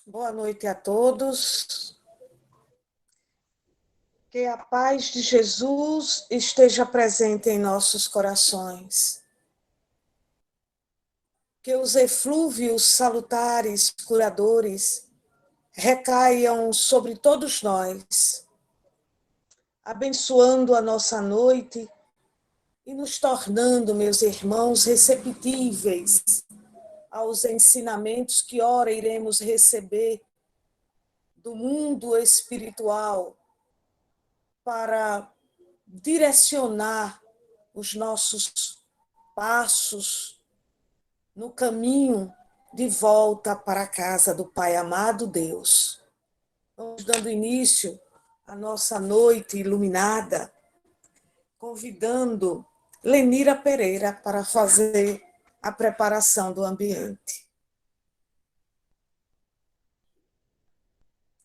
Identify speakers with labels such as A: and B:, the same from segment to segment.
A: Boa noite a todos. Que a paz de Jesus esteja presente em nossos corações. Que os eflúvios salutares, curadores, recaiam sobre todos nós, abençoando a nossa noite e nos tornando, meus irmãos, receptíveis aos ensinamentos que ora iremos receber do mundo espiritual para direcionar os nossos passos no caminho de volta para a casa do Pai amado Deus. Vamos dando início à nossa noite iluminada, convidando Lenira Pereira para fazer a preparação do ambiente.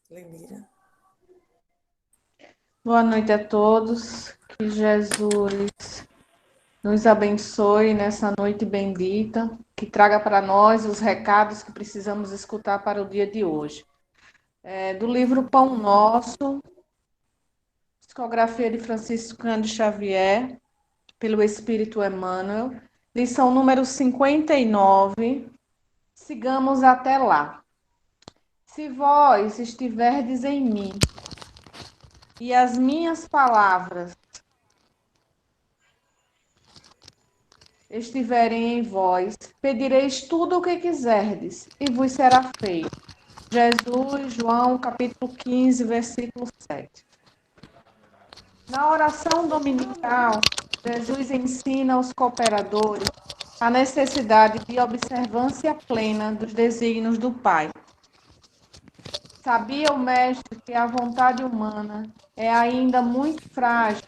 A: Lenira.
B: Boa noite a todos, que Jesus nos abençoe nessa noite bendita, que traga para nós os recados que precisamos escutar para o dia de hoje. Do livro Pão Nosso, psicografia de Francisco Cândido Xavier, pelo Espírito Emmanuel, lição número 59, sigamos até lá. Se vós estiverdes em mim, e as minhas palavras estiverem em vós, pedireis tudo o que quiserdes, e vos será feito. Jesus, João, capítulo 15, versículo 7. Na oração dominical, Jesus ensina aos cooperadores a necessidade de observância plena dos desígnios do Pai. Sabia o Mestre que a vontade humana é ainda muito frágil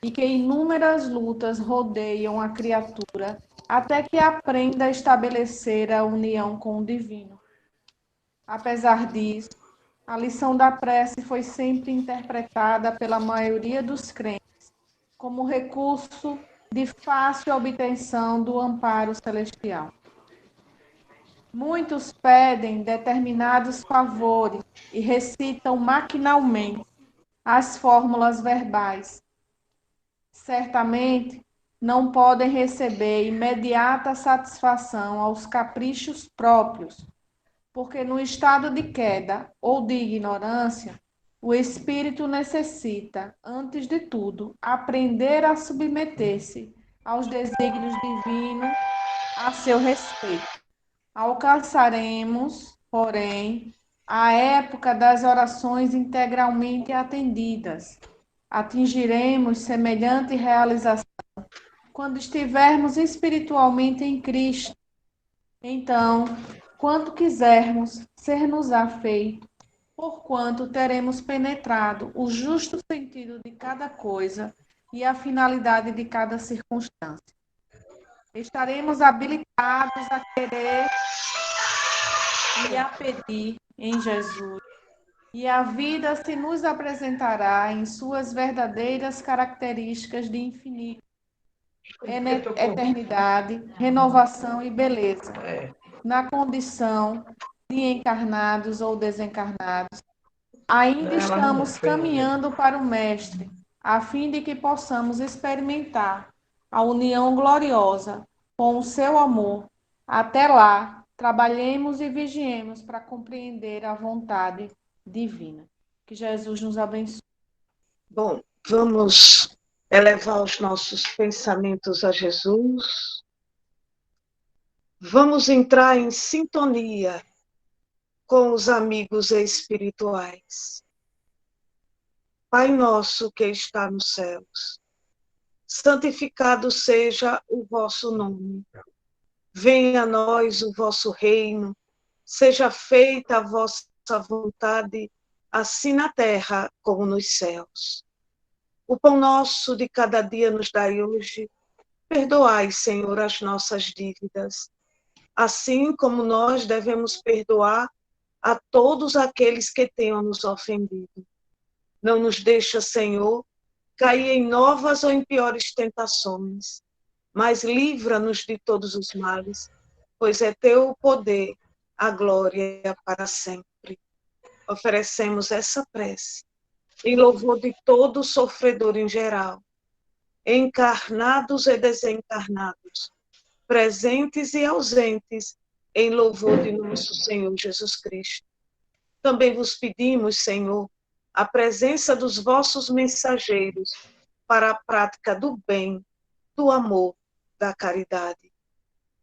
B: e que inúmeras lutas rodeiam a criatura até que aprenda a estabelecer a união com o divino. Apesar disso, a lição da prece foi sempre interpretada pela maioria dos crentes como recurso de fácil obtenção do amparo celestial. Muitos pedem determinados favores e recitam maquinalmente as fórmulas verbais. Certamente, não podem receber imediata satisfação aos caprichos próprios, porque no estado de queda ou de ignorância, o espírito necessita, antes de tudo, aprender a submeter-se aos desígnios divinos a seu respeito. Alcançaremos, porém, a época das orações integralmente atendidas. Atingiremos semelhante realização quando estivermos espiritualmente em Cristo. Então, quanto quisermos ser-nos-á feito, porquanto teremos penetrado o justo sentido de cada coisa e a finalidade de cada circunstância. Estaremos habilitados a querer e a pedir em Jesus, e a vida se nos apresentará em suas verdadeiras características de infinito, eternidade, renovação e beleza, na condição de encarnados ou desencarnados. Ainda estamos caminhando para o Mestre, a fim de que possamos experimentar a união gloriosa com o seu amor. Até lá, trabalhemos e vigiemos para compreender a vontade divina. Que Jesus nos abençoe.
A: Bom, vamos elevar os nossos pensamentos a Jesus. Vamos entrar em sintonia com os amigos espirituais. Pai nosso que está nos céus, santificado seja o vosso nome. Venha a nós o vosso reino, seja feita a vossa vontade, assim na terra como nos céus. O pão nosso de cada dia nos dai hoje. Perdoai, Senhor, as nossas dívidas, assim como nós devemos perdoar a todos aqueles que tenham nos ofendido. Não nos deixa, Senhor, cair em novas ou em piores tentações, mas livra-nos de todos os males, pois é teu o poder, a glória para sempre. Oferecemos essa prece em louvor de todo sofredor em geral, encarnados e desencarnados, presentes e ausentes, em louvor de nosso Senhor Jesus Cristo. Também vos pedimos, Senhor, a presença dos vossos mensageiros para a prática do bem, do amor, da caridade.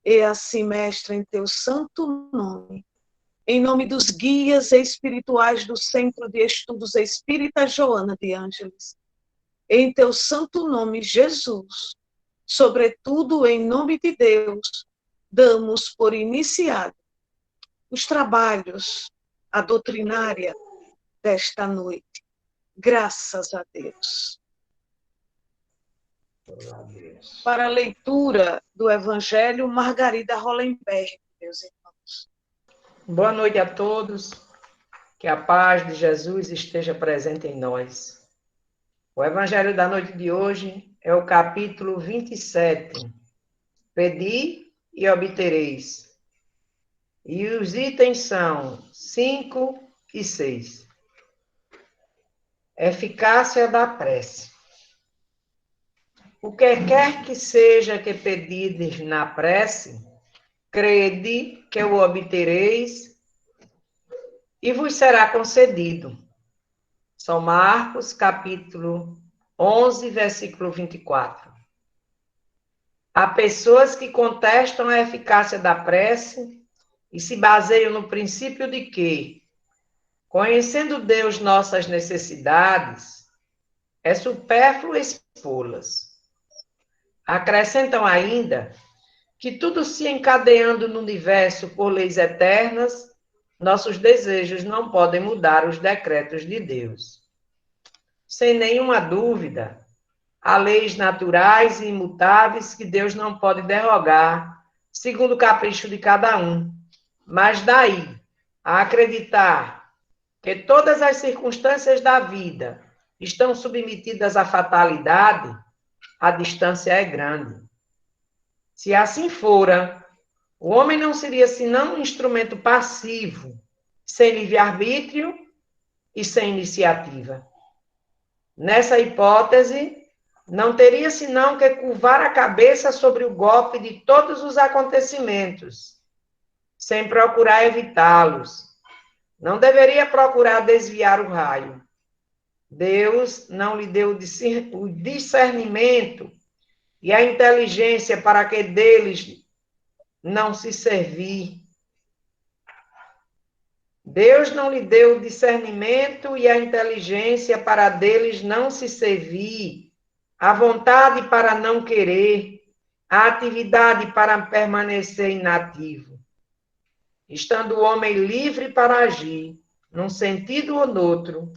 A: E assim, Mestre, em teu santo nome, em nome dos guias espirituais do Centro de Estudos Espíritas Joana de Ângeles, em teu santo nome, Jesus, sobretudo em nome de Deus, damos por iniciado os trabalhos, a doutrinária desta noite. Graças a Deus. Para a leitura do Evangelho, Margarida Hollenberg, meus irmãos.
C: Boa noite a todos. Que a paz de Jesus esteja presente em nós. O Evangelho da noite de hoje é o capítulo 27. Pedi e obtereis. E os itens são 5 e 6. Eficácia da prece. O que quer que seja que pedides na prece, crede que o obtereis e vos será concedido. São Marcos, capítulo 11, versículo 24. Há pessoas que contestam a eficácia da prece e se baseiam no princípio de que, conhecendo Deus nossas necessidades, é supérfluo expô-las. Acrescentam ainda que tudo se encadeando no universo por leis eternas, nossos desejos não podem mudar os decretos de Deus. Sem nenhuma dúvida, há leis naturais e imutáveis que Deus não pode derrogar, segundo o capricho de cada um. Mas daí a acreditar que todas as circunstâncias da vida estão submetidas à fatalidade, a distância é grande. Se assim fora, o homem não seria senão um instrumento passivo, sem livre-arbítrio e sem iniciativa. Nessa hipótese, não teria senão que curvar a cabeça sobre o golpe de todos os acontecimentos, sem procurar evitá-los. Não deveria procurar desviar o raio. Deus não lhe deu o discernimento e a inteligência para que deles não se servir. Deus não lhe deu o discernimento e a inteligência para deles não se servir, a vontade para não querer, a atividade para permanecer inativo. Estando o homem livre para agir, num sentido ou noutro,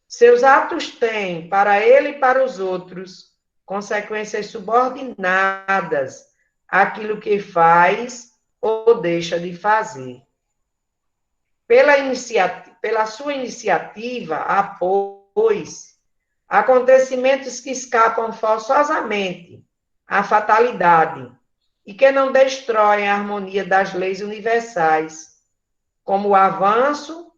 C: seus atos têm, para ele e para os outros, consequências subordinadas àquilo que faz ou deixa de fazer. Pela sua iniciativa, há, pois, acontecimentos que escapam forçosamente à fatalidade e que não destroem a harmonia das leis universais, como o avanço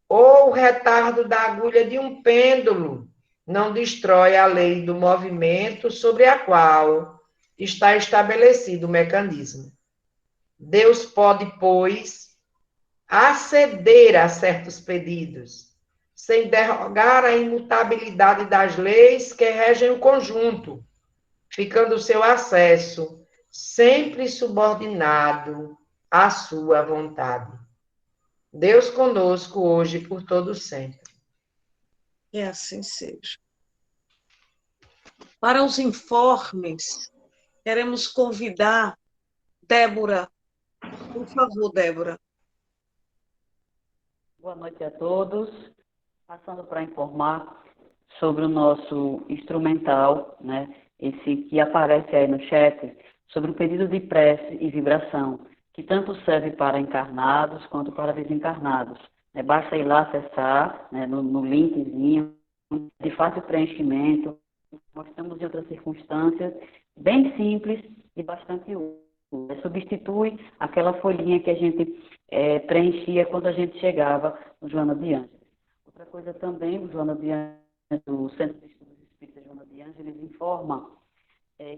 C: ou o retardo da agulha de um pêndulo não destrói a lei do movimento sobre a qual está estabelecido o mecanismo. Deus pode, pois, aceder a certos pedidos, sem derrogar a imutabilidade das leis que regem o conjunto, ficando o seu acesso sempre subordinado à sua vontade. Deus conosco hoje e por todo sempre.
A: E assim seja. Para os informes, queremos convidar Débora. Por favor, Débora.
D: Boa noite a todos. Passando para informar sobre o nosso instrumental, né? Esse que aparece aí no chat, sobre o pedido de prece e vibração, que tanto serve para encarnados quanto para desencarnados. Basta ir lá acessar, né, no linkzinho, de fácil preenchimento. Nós estamos em outras circunstâncias, bem simples e bastante úteis. Substitui aquela folhinha que a gente preenchia quando a gente chegava no Joana de Ângeles. Outra coisa também, o Joana de Ângeles, do Centro de Estudos Espíritas Joana de Ângeles, informa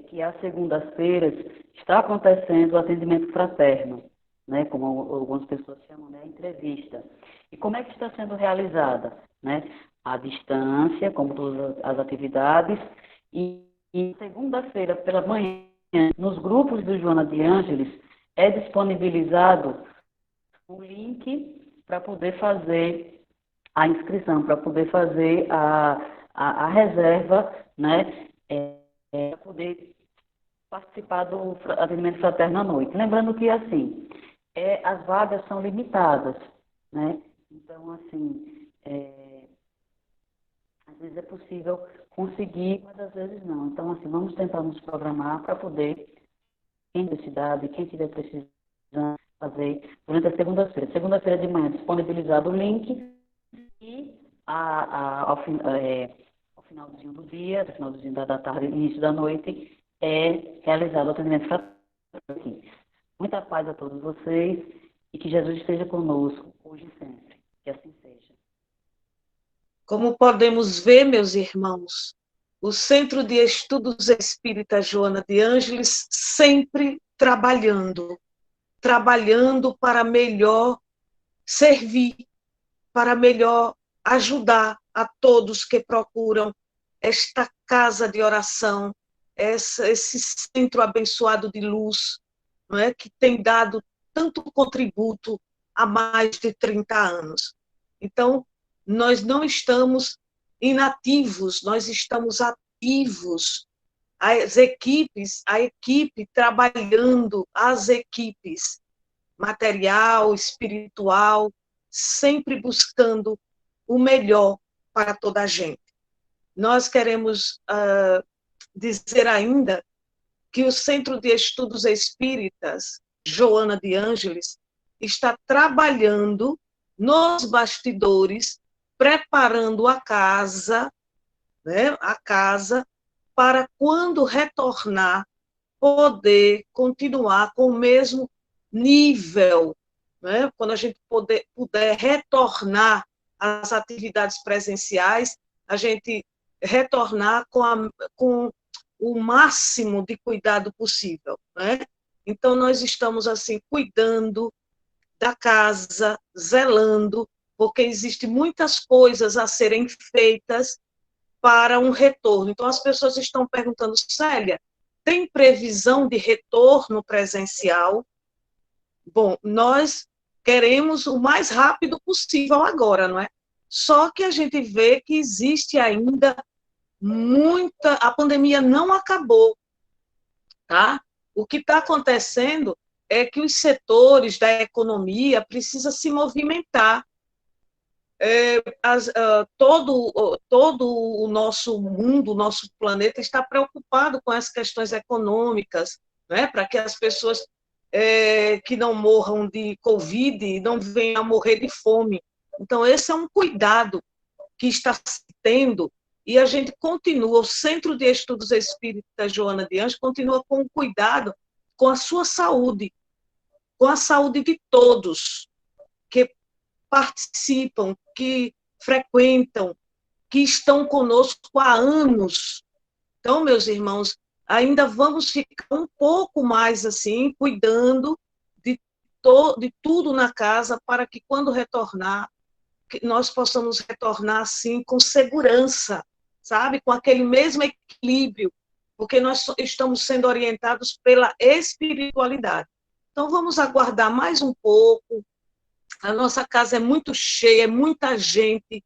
D: que às segundas-feiras está acontecendo o atendimento fraterno, né, como algumas pessoas chamam, né, a entrevista. E como é que está sendo realizada? Né? À distância, como todas as atividades, e segunda-feira pela manhã, nos grupos do Joana de Ângeles, é disponibilizado o link para poder fazer a inscrição, para poder fazer a reserva, né, para poder participar do atendimento fraterno à noite. Lembrando que, assim, as vagas são limitadas, né? Então, assim, às vezes é possível conseguir, mas às vezes não. Então, assim, vamos tentar nos programar para poder, quem da cidade, quem estiver precisando, fazer durante a segunda-feira. Segunda-feira de manhã, disponibilizado o link e ao finalzinho do dia, ao finalzinho da tarde, início da noite, é realizado o atendimento fraterno. Muita paz a todos vocês e que Jesus esteja conosco, hoje e sempre. Que assim seja.
A: Como podemos ver, meus irmãos, o Centro de Estudos Espíritas Joana de Ângeles sempre trabalhando para melhor servir, para melhor ajudar a todos que procuram esta casa de oração, esse centro abençoado de luz, não é? Que tem dado tanto contributo há mais de 30 anos. Então, nós não estamos inativos, nós estamos ativos. A equipe trabalhando, as equipes, material, espiritual, sempre buscando o melhor para toda a gente. Nós queremos dizer ainda que o Centro de Estudos Espíritas Joana de Ângeles está trabalhando nos bastidores, preparando a casa, né, para quando retornar, poder continuar com o mesmo nível, né? Quando a gente puder retornar às atividades presenciais, a gente retornar com o máximo de cuidado possível, né? Então, nós estamos, assim, cuidando da casa, zelando, porque existem muitas coisas a serem feitas para um retorno. Então, as pessoas estão perguntando, Célia, tem previsão de retorno presencial? Bom, nós queremos o mais rápido possível agora, não é? Só que a gente vê que existe ainda a pandemia não acabou, tá? O que está acontecendo é que os setores da economia precisam se movimentar. Todo o nosso mundo, o nosso planeta está preocupado com as questões econômicas, né? Para que as pessoas que não morram de Covid não venham a morrer de fome. Então, esse é um cuidado que está se tendo, e a gente continua, o Centro de Estudos Espíritas Joana de Ângeles continua com o cuidado com a sua saúde, com a saúde de todos que participam, que frequentam, que estão conosco há anos. Então, meus irmãos, ainda vamos ficar um pouco mais assim, cuidando de tudo na casa, para que quando retornar, que nós possamos retornar assim com segurança, sabe? Com aquele mesmo equilíbrio, porque nós estamos sendo orientados pela espiritualidade. Então, vamos aguardar mais um pouco. A nossa casa é muito cheia, é muita gente,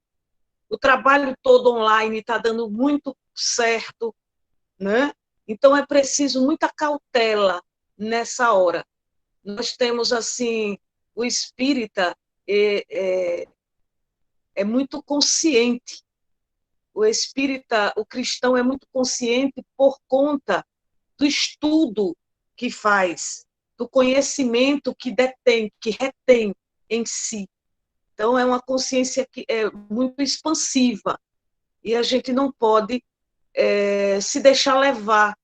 A: o trabalho todo online está dando muito certo, né? Então, é preciso muita cautela nessa hora. Nós temos, assim, o espírita é muito consciente, o cristão é muito consciente por conta do estudo que faz, do conhecimento que detém, que retém em si. Então, é uma consciência que é muito expansiva, e a gente não pode se deixar levar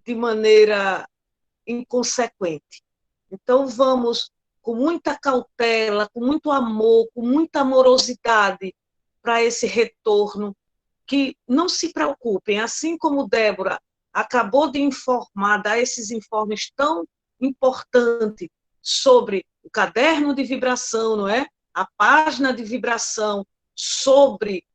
A: de maneira inconsequente. Então, vamos com muita cautela, com muito amor, com muita amorosidade para esse retorno, que não se preocupem, assim como Débora acabou de informar, dar esses informes tão importantes sobre o caderno de vibração, não é? A página de vibração, sobre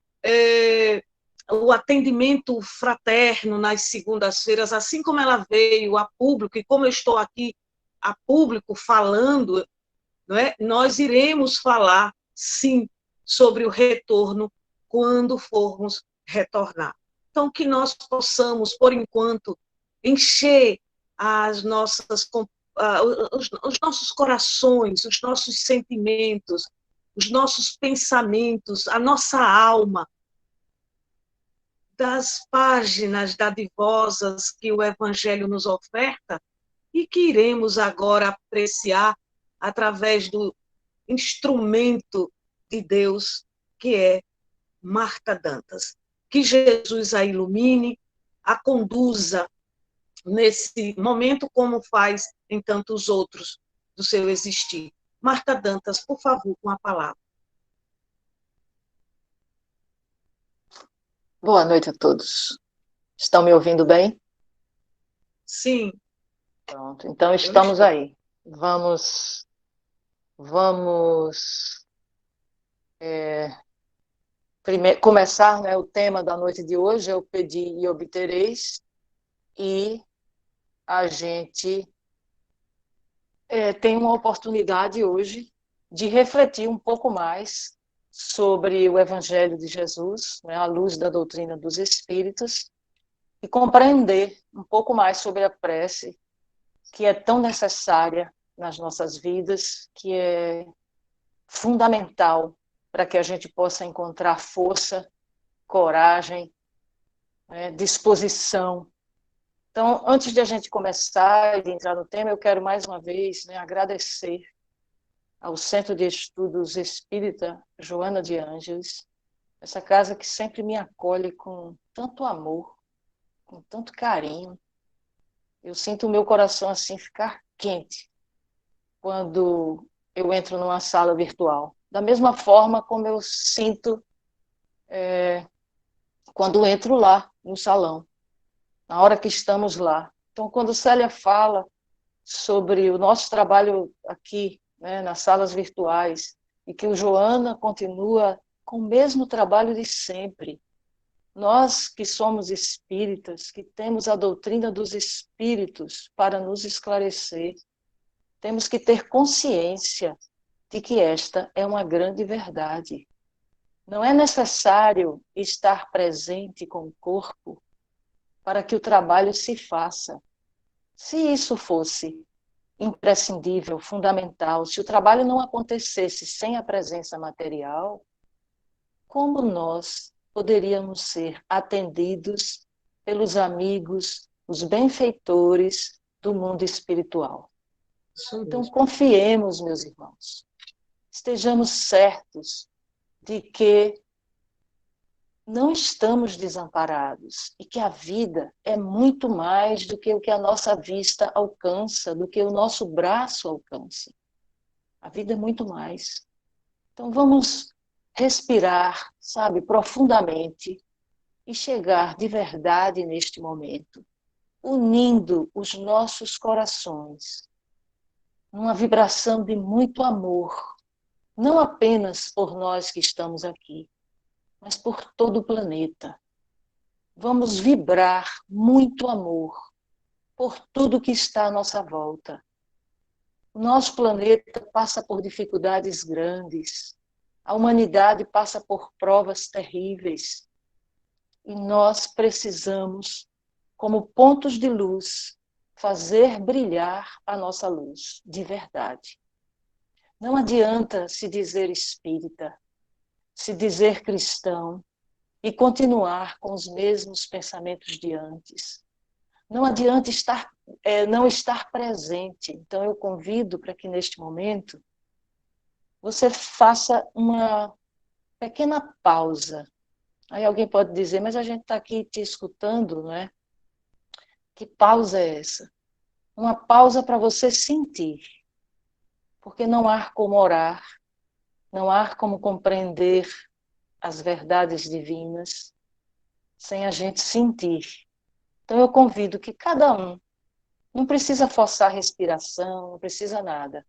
A: o atendimento fraterno nas segundas-feiras, assim como ela veio a público, e como eu estou aqui a público falando, não é? Nós iremos falar, sim, sobre o retorno quando formos retornar. Então, que nós possamos, por enquanto, encher as nossas, os nossos corações, os nossos sentimentos, os nossos pensamentos, a nossa alma, das páginas dadivosas que o Evangelho nos oferta e que iremos agora apreciar através do instrumento de Deus, que é Marta Dantas. Que Jesus a ilumine, a conduza nesse momento, como faz em tantos outros do seu existir. Marta Dantas, por favor, com a palavra.
E: Boa noite a todos. Estão me ouvindo bem?
A: Sim.
E: Pronto, então estamos aí. Vamos começar, né, o tema da noite de hoje, é o Pedi e Obtereis, e a gente tem uma oportunidade hoje de refletir um pouco mais sobre o Evangelho de Jesus, né, à luz da doutrina dos Espíritos, e compreender um pouco mais sobre a prece, que é tão necessária nas nossas vidas, que é fundamental para que a gente possa encontrar força, coragem, disposição. Então, antes de a gente começar e de entrar no tema, eu quero mais uma vez, né, agradecer ao Centro de Estudos Espírita Joana de Ângeles, essa casa que sempre me acolhe com tanto amor, com tanto carinho. Eu sinto o meu coração assim ficar quente quando eu entro numa sala virtual. Da mesma forma como eu sinto quando entro lá no salão, na hora que estamos lá. Então, quando Célia fala sobre o nosso trabalho aqui, né, nas salas virtuais, e que o Joana continua com o mesmo trabalho de sempre, nós que somos espíritas, que temos a doutrina dos espíritos para nos esclarecer, temos que ter consciência de que esta é uma grande verdade. Não é necessário estar presente com o corpo para que o trabalho se faça. Se isso fosse imprescindível, fundamental, se o trabalho não acontecesse sem a presença material, como nós poderíamos ser atendidos pelos amigos, os benfeitores do mundo espiritual? Então, confiemos, meus irmãos, estejamos certos de que não estamos desamparados e que a vida é muito mais do que o que a nossa vista alcança, do que o nosso braço alcança. A vida é muito mais. Então, vamos respirar, sabe, profundamente e chegar de verdade neste momento, unindo os nossos corações numa vibração de muito amor, não apenas por nós que estamos aqui, mas por todo o planeta. Vamos vibrar muito amor por tudo que está à nossa volta. O nosso planeta passa por dificuldades grandes, a humanidade passa por provas terríveis, e nós precisamos, como pontos de luz, fazer brilhar a nossa luz, de verdade. Não adianta se dizer espírita, se dizer cristão e continuar com os mesmos pensamentos de antes. Não adianta não estar presente. Então, eu convido para que, neste momento, você faça uma pequena pausa. Aí alguém pode dizer, mas a gente está aqui te escutando, não é? Que pausa é essa? uma pausa para você sentir, porque não há como orar, não há como compreender as verdades divinas sem a gente sentir. Então eu convido que cada um, não precisa forçar a respiração, não precisa nada,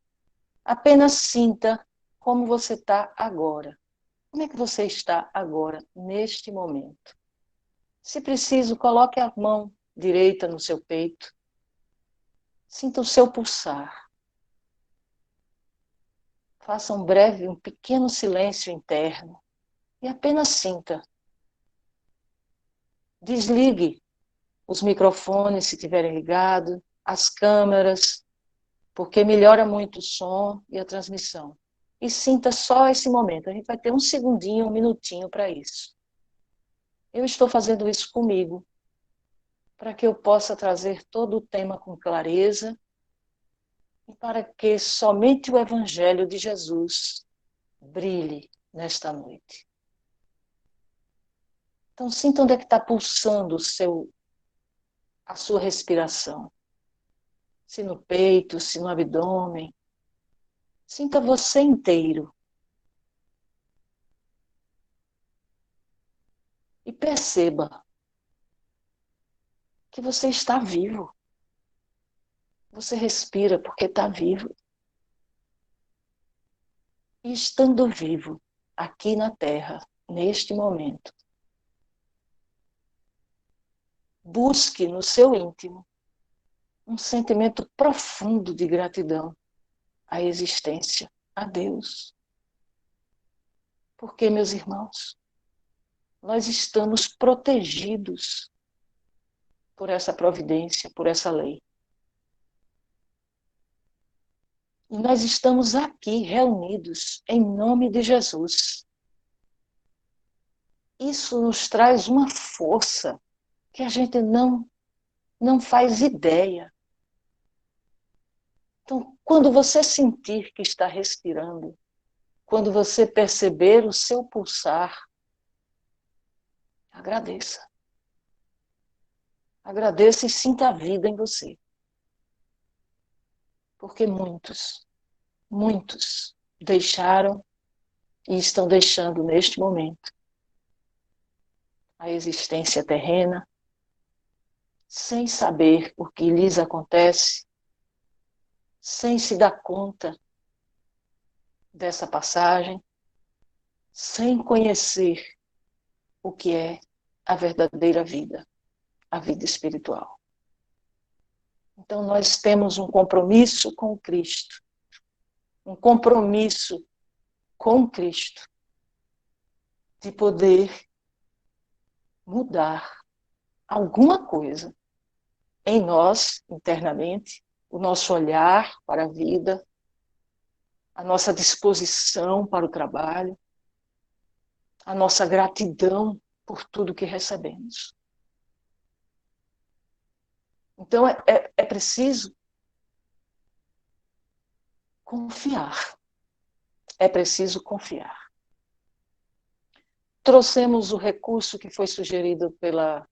E: apenas sinta como você está agora. Como é que você está agora, neste momento? Se preciso, coloque a mão direita no seu peito. Sinta o seu pulsar. Faça um pequeno silêncio interno e apenas sinta. Desligue os microfones se estiverem ligados, as câmeras, porque melhora muito o som e a transmissão. E sinta só esse momento. A gente vai ter um segundinho, um minutinho para isso. Eu estou fazendo isso comigo, para que eu possa trazer todo o tema com clareza e para que somente o Evangelho de Jesus brilhe nesta noite. Então, sinta onde é que está pulsando a sua respiração. Se no peito, se no abdômen. Sinta você inteiro. E perceba que você está vivo. Você respira porque está vivo. E estando vivo, aqui na Terra, neste momento, busque no seu íntimo um sentimento profundo de gratidão à existência, a Deus. Porque, meus irmãos, nós estamos protegidos por essa providência, por essa lei. E nós estamos aqui reunidos em nome de Jesus. Isso nos traz uma força que a gente não faz ideia. Então, quando você sentir que está respirando, quando você perceber o seu pulsar, agradeça. Agradeça e sinta a vida em você. Porque muitos deixaram e estão deixando neste momento a existência terrena, sem saber o que lhes acontece, sem se dar conta dessa passagem, sem conhecer o que é a verdadeira vida, a vida espiritual. Então nós temos um compromisso com Cristo, um compromisso com Cristo de poder mudar alguma coisa em nós, internamente, o nosso olhar para a vida, a nossa disposição para o trabalho, a nossa gratidão por tudo que recebemos. Então é preciso confiar. É preciso confiar. Trouxemos o recurso que foi sugerido pela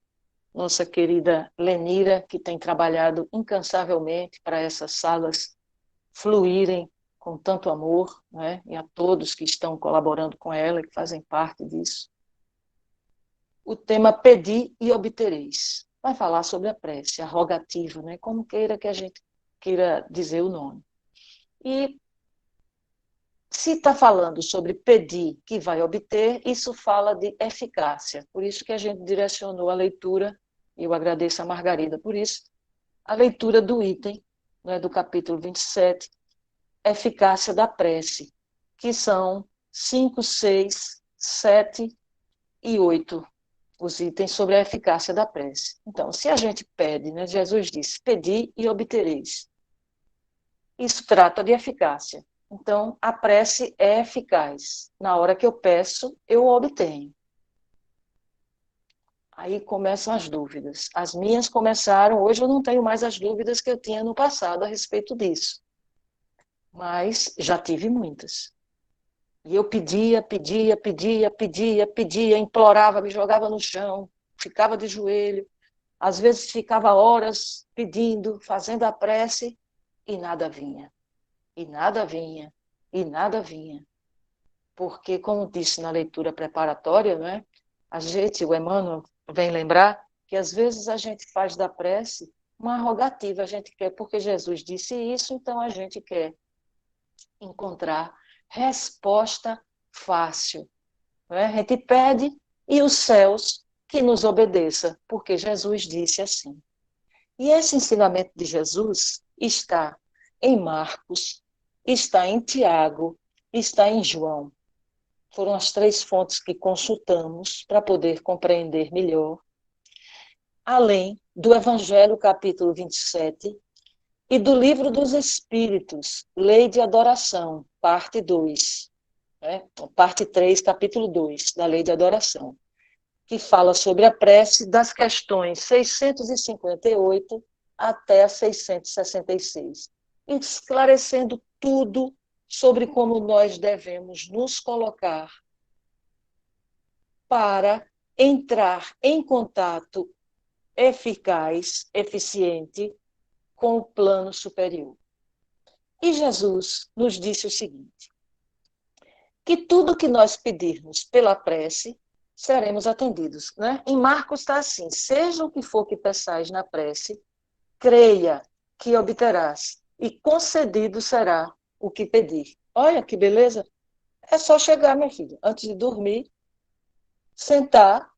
E: nossa querida Lenira, que tem trabalhado incansavelmente para essas salas fluírem com tanto amor, né? E a todos que estão colaborando com ela, que fazem parte disso. O tema Pedi e Obtereis. Vai falar sobre a prece, a rogativa, né? Como queira que a gente queira dizer o nome. E se está falando sobre pedir que vai obter, isso fala de eficácia. Por isso que a gente direcionou a leitura, e eu agradeço a Margarida por isso, a leitura do item, né, do capítulo 27, eficácia da prece, que são 5, 6, 7 e 8, os itens sobre a eficácia da prece. Então, se a gente pede, né, Jesus disse, pedi e obtereis. Isso trata de eficácia. Então, a prece é eficaz. Na hora que eu peço, eu obtenho. Aí começam as dúvidas. As minhas começaram, hoje eu não tenho mais as dúvidas que eu tinha no passado a respeito disso. Mas já tive muitas. E eu pedia, implorava, me jogava no chão, ficava de joelho. Às vezes ficava horas pedindo, fazendo a prece, e nada vinha. E nada vinha. E nada vinha. Porque, como disse na leitura preparatória, né, a gente, o Emmanuel vem lembrar que às vezes a gente faz da prece uma rogativa, a gente quer, porque Jesus disse isso, então a gente quer encontrar resposta fácil. Né? A gente pede e os céus que nos obedeça, porque Jesus disse assim. E esse ensinamento de Jesus está em Marcos, está em Tiago, está em João. Foram as 3 fontes que consultamos para poder compreender melhor, além do Evangelho, capítulo 27, e do Livro dos Espíritos, Lei de Adoração, parte 2, né? Parte 3, capítulo 2, da Lei de Adoração, que fala sobre a prece das questões 658 até a 666, esclarecendo tudo sobre como nós devemos nos colocar para entrar em contato eficaz, eficiente com o plano superior. E Jesus nos disse o seguinte, que tudo que nós pedirmos pela prece, seremos atendidos. Né? Em Marcos está assim, seja o que for que peçais na prece, creia que obterás, e concedido será o que pedir. Olha que beleza! É só chegar, minha filha, antes de dormir, sentar,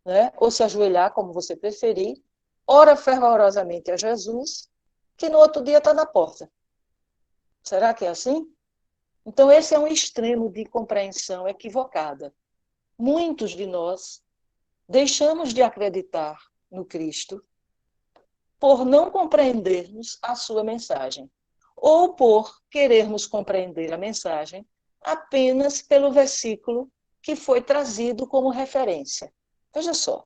E: né, ou se ajoelhar, como você preferir, ora fervorosamente a Jesus, que no outro dia está na porta. Será que é assim? Então, esse é um extremo de compreensão equivocada. Muitos de nós deixamos de acreditar no Cristo por não compreendermos a sua mensagem, ou por querermos compreender a mensagem apenas pelo versículo que foi trazido como referência. Veja só,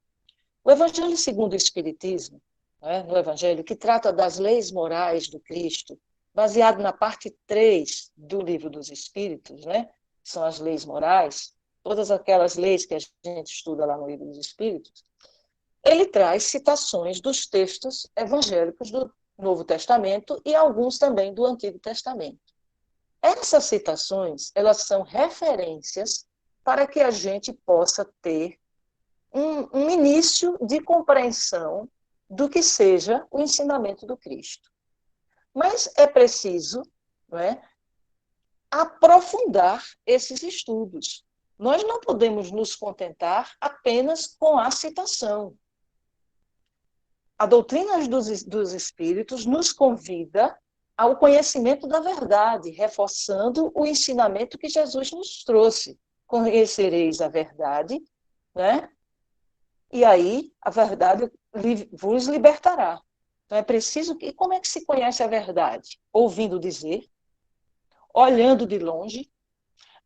E: o Evangelho segundo o Espiritismo, né, no Evangelho que trata das leis morais do Cristo, baseado na parte 3 do Livro dos Espíritos, né, são as leis morais, todas aquelas leis que a gente estuda lá no Livro dos Espíritos, ele traz citações dos textos evangélicos do Novo Testamento e alguns também do Antigo Testamento. Essas citações, elas são referências para que a gente possa ter um início de compreensão do que seja o ensinamento do Cristo. Mas é preciso, não é, aprofundar esses estudos. Nós não podemos nos contentar apenas com a citação. A doutrina dos Espíritos nos convida ao conhecimento da verdade, reforçando o ensinamento que Jesus nos trouxe. Conhecereis a verdade, né? E aí a verdade vos libertará. Então é preciso que... Como é que se conhece a verdade? Ouvindo dizer, olhando de longe,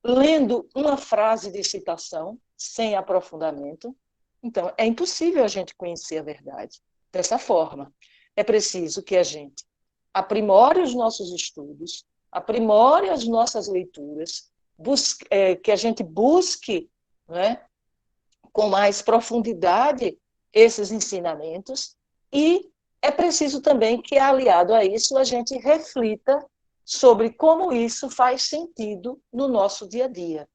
E: lendo uma frase de citação, sem aprofundamento. Então, é impossível a gente conhecer a verdade dessa forma. É preciso que a gente aprimore os nossos estudos, aprimore as nossas leituras, que a gente busque, né, com mais profundidade esses ensinamentos, e é preciso também que, aliado a isso, a gente reflita sobre como isso faz sentido no nosso dia a dia.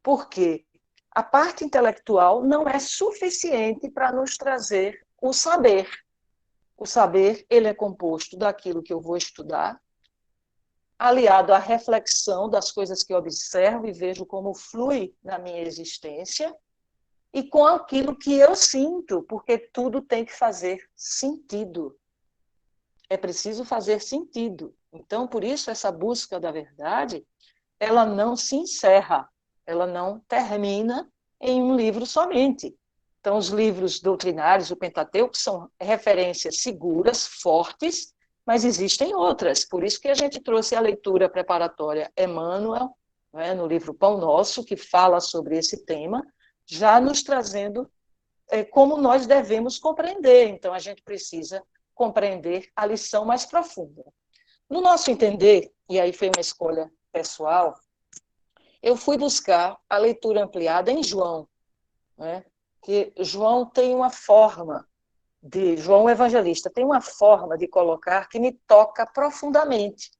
E: Porque a parte intelectual não é suficiente para nos trazer o saber. O saber, ele é composto daquilo que eu vou estudar, aliado à reflexão das coisas que eu observo e vejo como flui na minha existência, e com aquilo que eu sinto, porque tudo tem que fazer sentido. É preciso fazer sentido. Então, por isso, essa busca da verdade, ela não se encerra, ela não termina em um livro somente. Então, os livros doutrinários, o Pentateuco, são referências seguras, fortes, mas existem outras. Por isso que a gente trouxe a leitura preparatória Emmanuel, né, no livro Pão Nosso, que fala sobre esse tema, já nos trazendo como nós devemos compreender. Então, a gente precisa compreender a lição mais profunda. No nosso entender, e aí foi uma escolha pessoal, eu fui buscar a leitura ampliada em João, né? Que João tem uma forma de João Evangelista tem uma forma de colocar que me toca profundamente.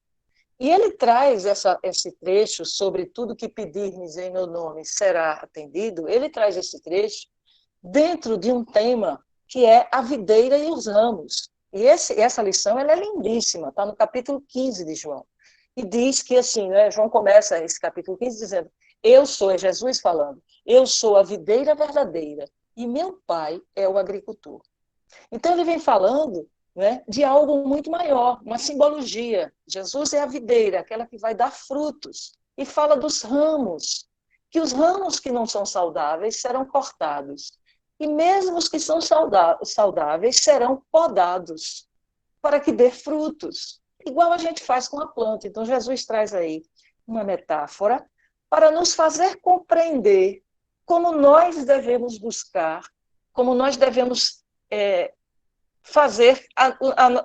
E: E ele traz esse trecho sobre tudo que pedirmos em meu nome será atendido. Ele traz esse trecho dentro de um tema que é a videira e os ramos. E essa lição ela é lindíssima, está no capítulo 15 de João. E diz que assim, né, João começa esse capítulo 15 dizendo, eu sou, é Jesus falando, eu sou a videira verdadeira e meu pai é o agricultor. Então ele vem falando, né, de algo muito maior, uma simbologia. Jesus é a videira, aquela que vai dar frutos. E fala dos ramos, que os ramos que não são saudáveis serão cortados. E mesmo os que são saudáveis serão podados, para que dê frutos. Igual a gente faz com a planta. Então Jesus traz aí uma metáfora para nos fazer compreender como nós devemos buscar, como nós devemos fazer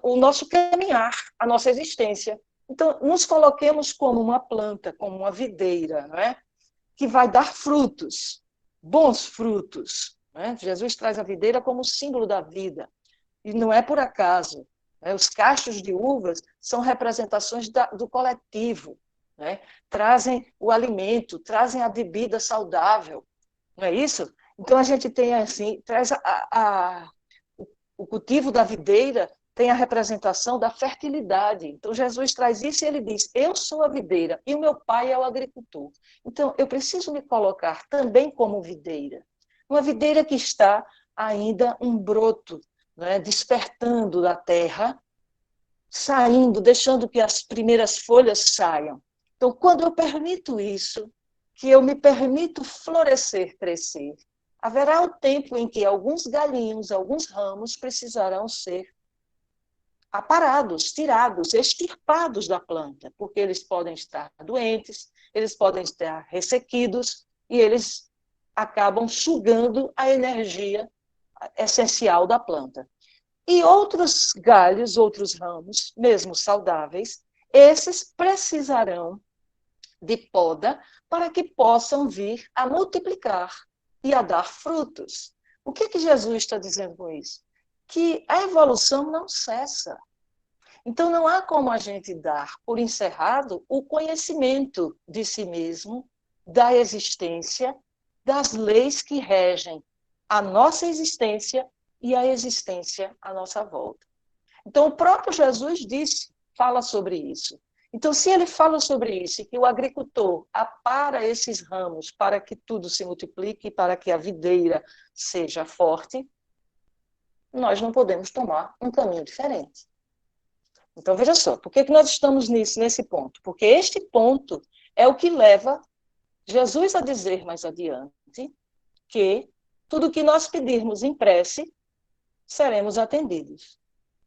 E: o nosso caminhar, a nossa existência. Então, nos coloquemos como uma planta, como uma videira, não é? Que vai dar frutos, bons frutos. Não é? Jesus traz a videira como símbolo da vida. E não é por acaso. Né? Os cachos de uvas são representações do coletivo. Né? Trazem o alimento, trazem a bebida saudável. Não é isso? Então, a gente tem assim, traz o cultivo da videira tem a representação da fertilidade. Então, Jesus traz isso e ele diz, eu sou a videira e o meu pai é o agricultor. Então, eu preciso me colocar também como videira. Uma videira que está ainda um broto, né, despertando da terra, saindo, deixando que as primeiras folhas saiam. Então, quando eu permito isso, que eu me permito florescer, crescer, haverá o tempo em que alguns galhinhos, alguns ramos precisarão ser aparados, tirados, extirpados da planta, porque eles podem estar doentes, eles podem estar ressequidos e eles acabam sugando a energia essencial da planta. E outros galhos, outros ramos, mesmo saudáveis, esses precisarão de poda para que possam vir a multiplicar e a dar frutos. O que Jesus está dizendo com isso? Que a evolução não cessa. Então, não há como a gente dar por encerrado o conhecimento de si mesmo, da existência, das leis que regem a nossa existência e a existência à nossa volta. Então, o próprio Jesus fala sobre isso. Então, se ele fala sobre isso, e que o agricultor apara esses ramos para que tudo se multiplique, para que a videira seja forte, nós não podemos tomar um caminho diferente. Então, veja só, por que nós estamos nesse ponto? Porque este ponto é o que leva Jesus a dizer mais adiante que tudo que nós pedirmos em prece, seremos atendidos.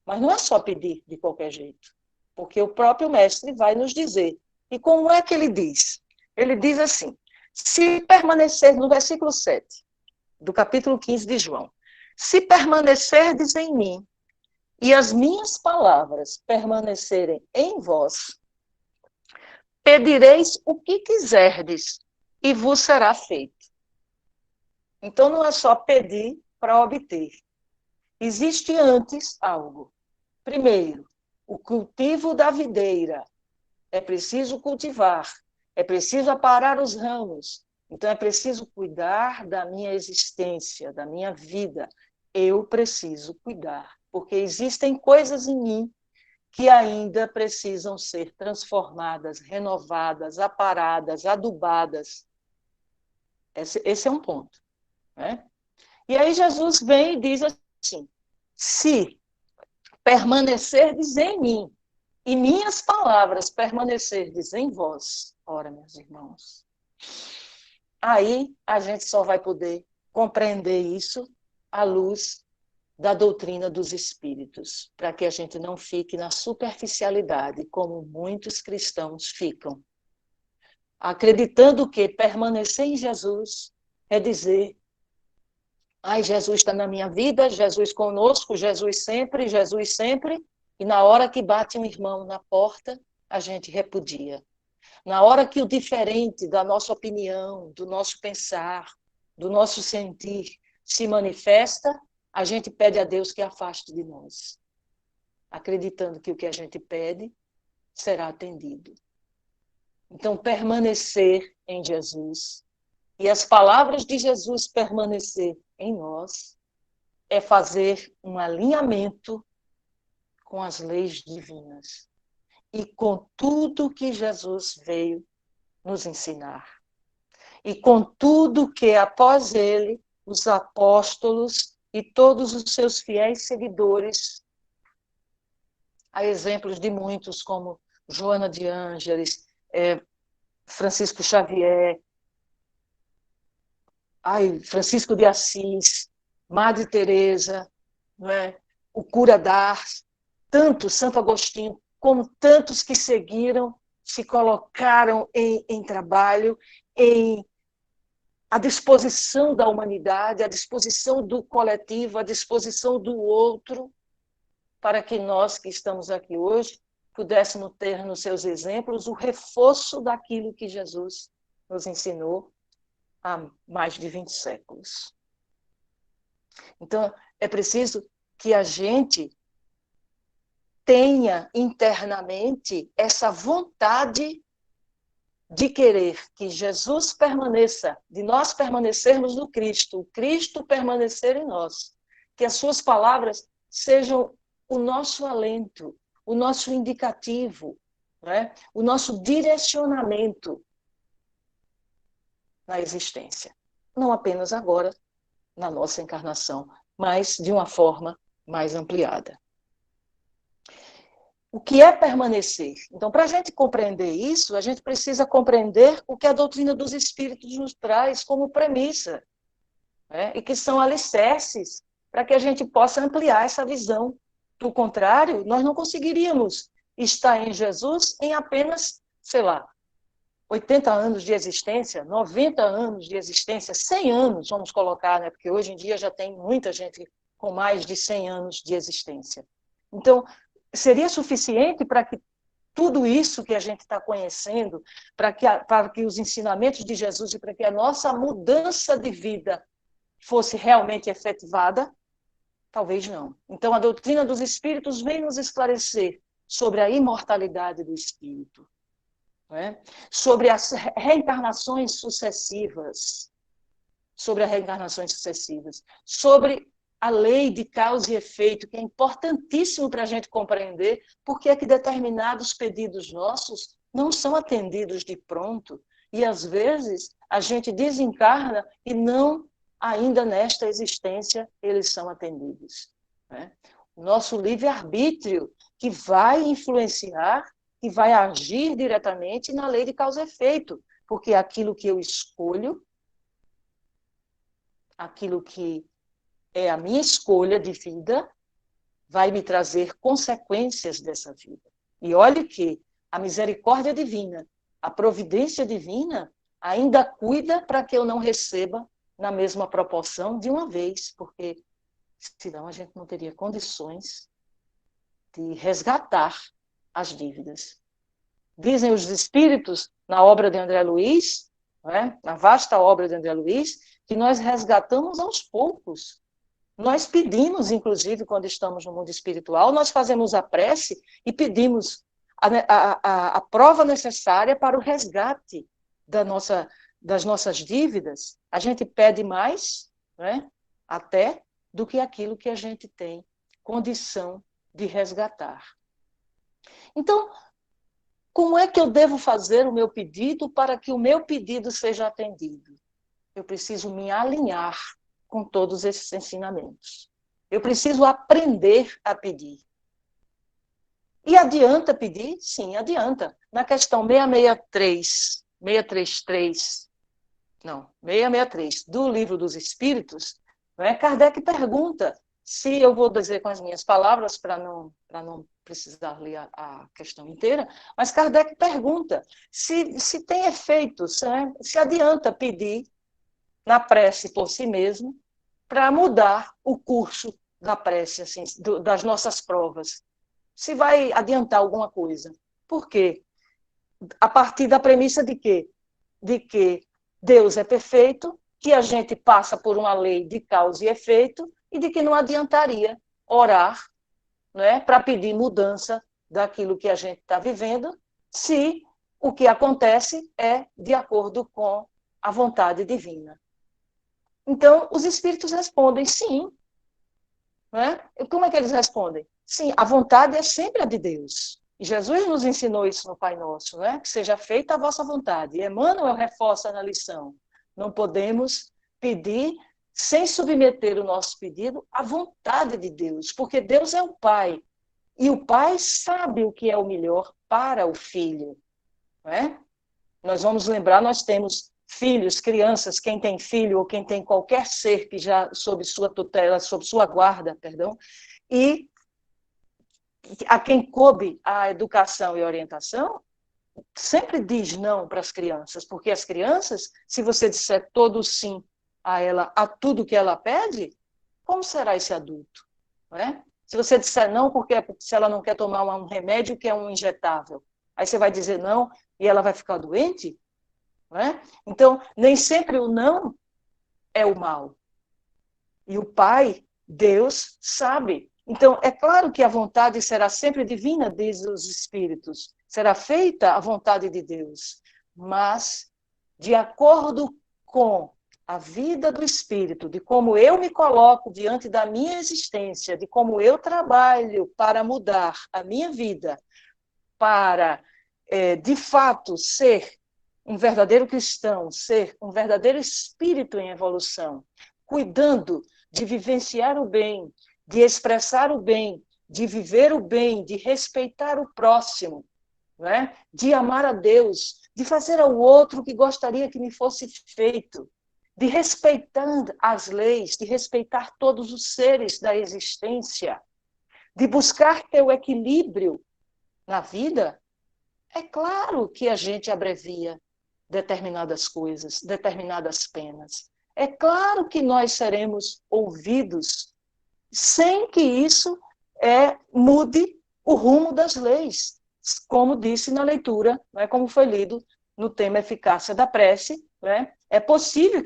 E: Mas não é só pedir de qualquer jeito, porque o próprio mestre vai nos dizer. E como é que ele diz? Ele diz assim, se permanecer, no versículo 7, do capítulo 15 de João, se permanecerdes em mim, e as minhas palavras permanecerem em vós, pedireis o que quiserdes, e vos será feito. Então, não é só pedir para obter. Existe antes algo. Primeiro, o cultivo da videira. É preciso cultivar, é preciso aparar os ramos. Então, é preciso cuidar da minha existência, da minha vida. Eu preciso cuidar, porque existem coisas em mim que ainda precisam ser transformadas, renovadas, aparadas, adubadas. Esse é um ponto. Né? E aí Jesus vem e diz assim, se permanecerdes em mim, e minhas palavras permanecerdes em vós, ora, meus irmãos, aí a gente só vai poder compreender isso à luz da doutrina dos espíritos, para que a gente não fique na superficialidade, como muitos cristãos ficam, acreditando que permanecer em Jesus é dizer, ai, Jesus está na minha vida, Jesus conosco, Jesus sempre, e na hora que bate um irmão na porta, a gente repudia. Na hora que o diferente da nossa opinião, do nosso pensar, do nosso sentir se manifesta, a gente pede a Deus que afaste de nós, acreditando que o que a gente pede será atendido. Então, permanecer em Jesus e as palavras de Jesus permanecer em nós é fazer um alinhamento com as leis divinas e com tudo que Jesus veio nos ensinar. E com tudo que, após ele, os apóstolos e todos os seus fiéis seguidores, há exemplos de muitos, como Joana de Ângeles, Francisco Xavier, Francisco de Assis, Madre Teresa, não é? O Cura d'Ars, tantos, Santo Agostinho, como tantos que seguiram, se colocaram em trabalho, à disposição da humanidade, à disposição do coletivo, à disposição do outro, para que nós que estamos aqui hoje pudéssemos ter nos seus exemplos o reforço daquilo que Jesus nos ensinou há mais de 20 séculos. Então, é preciso que a gente tenha internamente essa vontade de querer que Jesus permaneça, de nós permanecermos no Cristo, o Cristo permanecer em nós, que as suas palavras sejam o nosso alento, o nosso indicativo, né? O nosso direcionamento na existência. Não apenas agora, na nossa encarnação, mas de uma forma mais ampliada. O que é permanecer? Então, para a gente compreender isso, a gente precisa compreender o que a doutrina dos Espíritos nos traz como premissa, né? E que são alicerces para que a gente possa ampliar essa visão. Do contrário, nós não conseguiríamos estar em Jesus em apenas, 80 anos de existência, 90 anos de existência, 100 anos, vamos colocar, né? Porque hoje em dia já tem muita gente com mais de 100 anos de existência. Então, seria suficiente para que tudo isso que a gente está conhecendo, para que os ensinamentos de Jesus e para que a nossa mudança de vida fosse realmente efetivada? Talvez não. Então, a doutrina dos Espíritos vem nos esclarecer sobre a imortalidade do Espírito, não é? Sobre as reencarnações sucessivas, sobre a lei de causa e efeito, que é importantíssimo para a gente compreender porque é que determinados pedidos nossos não são atendidos de pronto, e às vezes a gente desencarna e não, ainda nesta existência, eles são atendidos, né? O nosso livre-arbítrio, que vai influenciar, que vai agir diretamente na lei de causa e efeito, porque aquilo que eu escolho, aquilo que é a minha escolha de vida, vai me trazer consequências dessa vida. E olhe que a misericórdia divina, a providência divina, ainda cuida para que eu não receba na mesma proporção de uma vez, porque senão a gente não teria condições de resgatar as dívidas. Dizem os Espíritos, na obra de André Luiz, né, na vasta obra de André Luiz, que nós resgatamos aos poucos. Nós pedimos, inclusive, quando estamos no mundo espiritual, nós fazemos a prece e pedimos a prova necessária para o resgate das nossas dívidas. A gente pede mais, né, até do que aquilo que a gente tem condição de resgatar. Então, como é que eu devo fazer o meu pedido para que o meu pedido seja atendido? Eu preciso me alinhar com todos esses ensinamentos. Eu preciso aprender a pedir. E adianta pedir? Sim, adianta. Na questão 663 do Livro dos Espíritos, né, Kardec pergunta, se eu vou dizer com as minhas palavras, para não precisar ler a questão inteira, mas Kardec pergunta se tem efeitos, né, se adianta pedir na prece por si mesmo, para mudar o curso da prece, assim, das nossas provas. Se vai adiantar alguma coisa. Por quê? A partir da premissa de quê? De que Deus é perfeito, que a gente passa por uma lei de causa e efeito, e de que não adiantaria orar, né, para pedir mudança daquilo que a gente está vivendo, se o que acontece é de acordo com a vontade divina. Então, os espíritos respondem sim. Né? E como é que eles respondem? Sim, a vontade é sempre a de Deus. E Jesus nos ensinou isso no Pai Nosso, né? Que seja feita a vossa vontade. E Emmanuel reforça na lição. Não podemos pedir sem submeter o nosso pedido à vontade de Deus, porque Deus é o Pai. E o Pai sabe o que é o melhor para o filho. Né? Nós vamos lembrar, nós temos filhos, crianças, quem tem filho ou quem tem qualquer ser que já sob sua tutela, sob sua guarda, perdão, e a quem coube a educação e orientação, sempre diz não para as crianças, porque as crianças, se você disser todo sim a ela, a tudo que ela pede, como será esse adulto? Não é? Se você disser não, porque se ela não quer tomar um remédio que é um injetável, aí você vai dizer não e ela vai ficar doente? Não é? Então, nem sempre o não é o mal. E o Pai, Deus, sabe. Então, é claro que a vontade será sempre divina, diz os Espíritos. Será feita a vontade de Deus. Mas, de acordo com a vida do Espírito, de como eu me coloco diante da minha existência, de como eu trabalho para mudar a minha vida, para, de fato, ser um verdadeiro cristão, ser um verdadeiro espírito em evolução, cuidando de vivenciar o bem, de expressar o bem, de viver o bem, de respeitar o próximo, né? De amar a Deus, de fazer ao outro o que gostaria que me fosse feito, de respeitar as leis, de respeitar todos os seres da existência, de buscar ter o equilíbrio na vida. É claro que a gente abrevia determinadas coisas, determinadas penas. É claro que nós seremos ouvidos sem que isso mude o rumo das leis, como disse na leitura, né, como foi lido no tema Eficácia da Prece. Né? É possível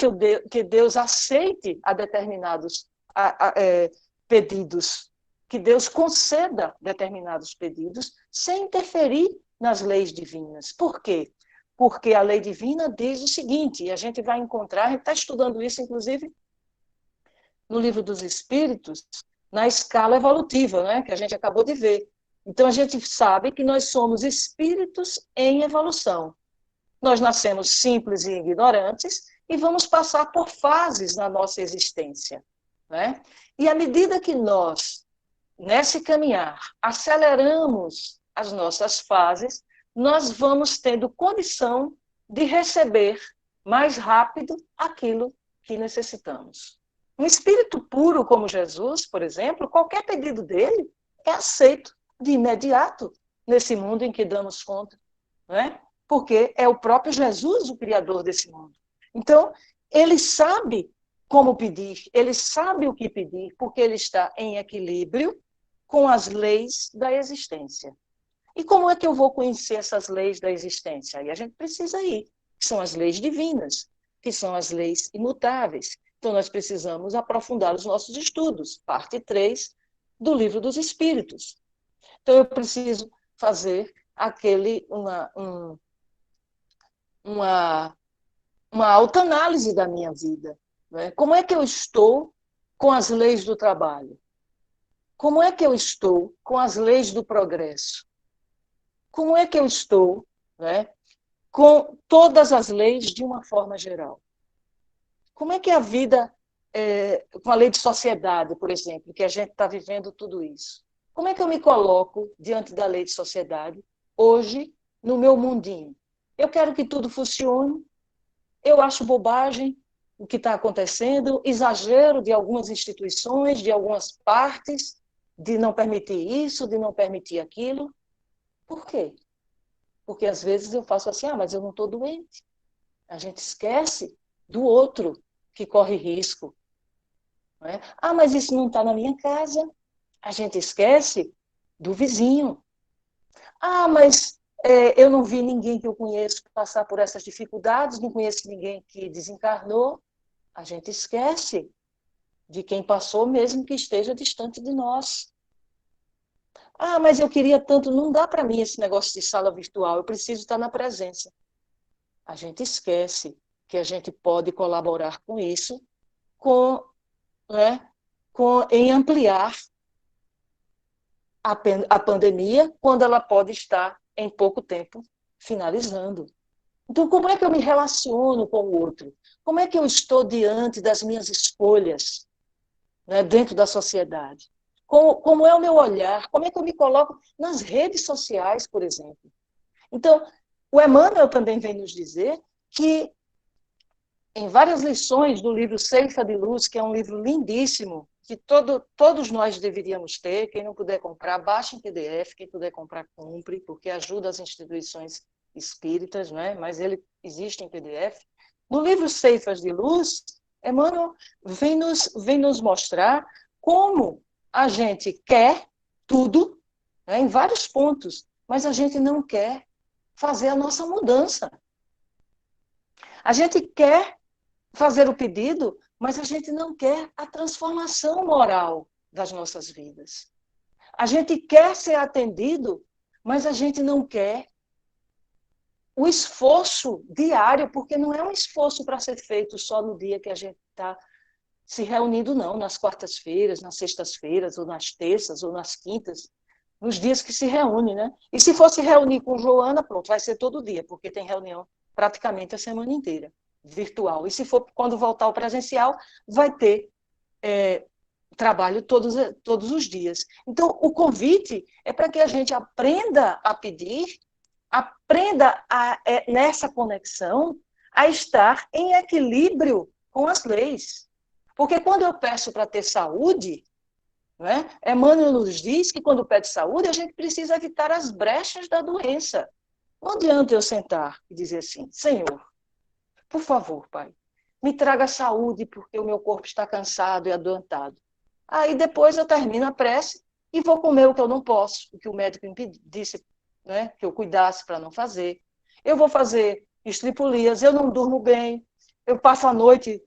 E: que Deus aceite a determinados pedidos, que Deus conceda determinados pedidos sem interferir nas leis divinas. Por quê? Porque a lei divina diz o seguinte, e a gente vai encontrar, a gente está estudando isso, inclusive, no Livro dos Espíritos, na escala evolutiva, né, que a gente acabou de ver. Então, a gente sabe que nós somos espíritos em evolução. Nós nascemos simples e ignorantes e vamos passar por fases na nossa existência. Né? E à medida que nós, nesse caminhar, aceleramos as nossas fases, nós vamos tendo condição de receber mais rápido aquilo que necessitamos. Um espírito puro como Jesus, por exemplo, qualquer pedido dele é aceito de imediato nesse mundo em que damos conta, né? Porque é o próprio Jesus o criador desse mundo. Então, ele sabe como pedir, ele sabe o que pedir, porque ele está em equilíbrio com as leis da existência. E como é que eu vou conhecer essas leis da existência? Aí a gente precisa ir, que são as leis divinas, que são as leis imutáveis. Então, nós precisamos aprofundar os nossos estudos, parte 3 do Livro dos Espíritos. Então, eu preciso fazer uma autoanálise da minha vida. Né? Como é que eu estou com as leis do trabalho? Como é que eu estou com as leis do progresso? Como é que eu estou, né, com todas as leis de uma forma geral? Como é que é a vida com a lei de sociedade, por exemplo, que a gente está vivendo tudo isso? Como é que eu me coloco diante da lei de sociedade hoje no meu mundinho? Eu quero que tudo funcione, eu acho bobagem o que está acontecendo, exagero de algumas instituições, de algumas partes, de não permitir isso, de não permitir aquilo. Por quê? Porque às vezes eu faço assim, mas eu não estou doente. A gente esquece do outro que corre risco. Não é? Mas isso não está na minha casa. A gente esquece do vizinho. Mas eu não vi ninguém que eu conheço passar por essas dificuldades, não conheço ninguém que desencarnou. A gente esquece de quem passou, mesmo que esteja distante de nós. Ah, mas eu queria tanto, não dá para mim esse negócio de sala virtual, eu preciso estar na presença. A gente esquece que a gente pode colaborar com isso, né, em ampliar a pandemia, quando ela pode estar em pouco tempo finalizando. Então, como é que eu me relaciono com o outro? Como é que eu estou diante das minhas escolhas, né, dentro da sociedade? Como é o meu olhar? Como é que eu me coloco nas redes sociais, por exemplo? Então, o Emmanuel também vem nos dizer que, em várias lições do livro Ceifa de Luz, que é um livro lindíssimo, que todos nós deveríamos ter, quem não puder comprar, baixe em PDF, quem puder comprar, compre, porque ajuda as instituições espíritas, não é? Mas ele existe em PDF. No livro Ceifas de Luz, Emmanuel vem nos mostrar como a gente quer tudo, né, em vários pontos, mas a gente não quer fazer a nossa mudança. A gente quer fazer o pedido, mas a gente não quer a transformação moral das nossas vidas. A gente quer ser atendido, mas a gente não quer o esforço diário, porque não é um esforço para ser feito só no dia que a gente está se reunindo, não, nas quartas-feiras, nas sextas-feiras, ou nas terças, ou nas quintas, nos dias que se reúne, né? E se fosse reunir com Joana, pronto, vai ser todo dia, porque tem reunião praticamente a semana inteira, virtual. E se for quando voltar ao presencial, vai ter trabalho todos os dias. Então, o convite é para que a gente aprenda a pedir, aprenda nessa conexão a estar em equilíbrio com as leis. Porque quando eu peço para ter saúde, né, Emmanuel nos diz que quando pede saúde, a gente precisa evitar as brechas da doença. Não adianta eu sentar e dizer assim, Senhor, por favor, Pai, me traga saúde porque o meu corpo está cansado e adoentado. Aí depois eu termino a prece e vou comer o que eu não posso, o que o médico disse, né, que eu cuidasse para não fazer. Eu vou fazer estripulias, eu não durmo bem, eu passo a noite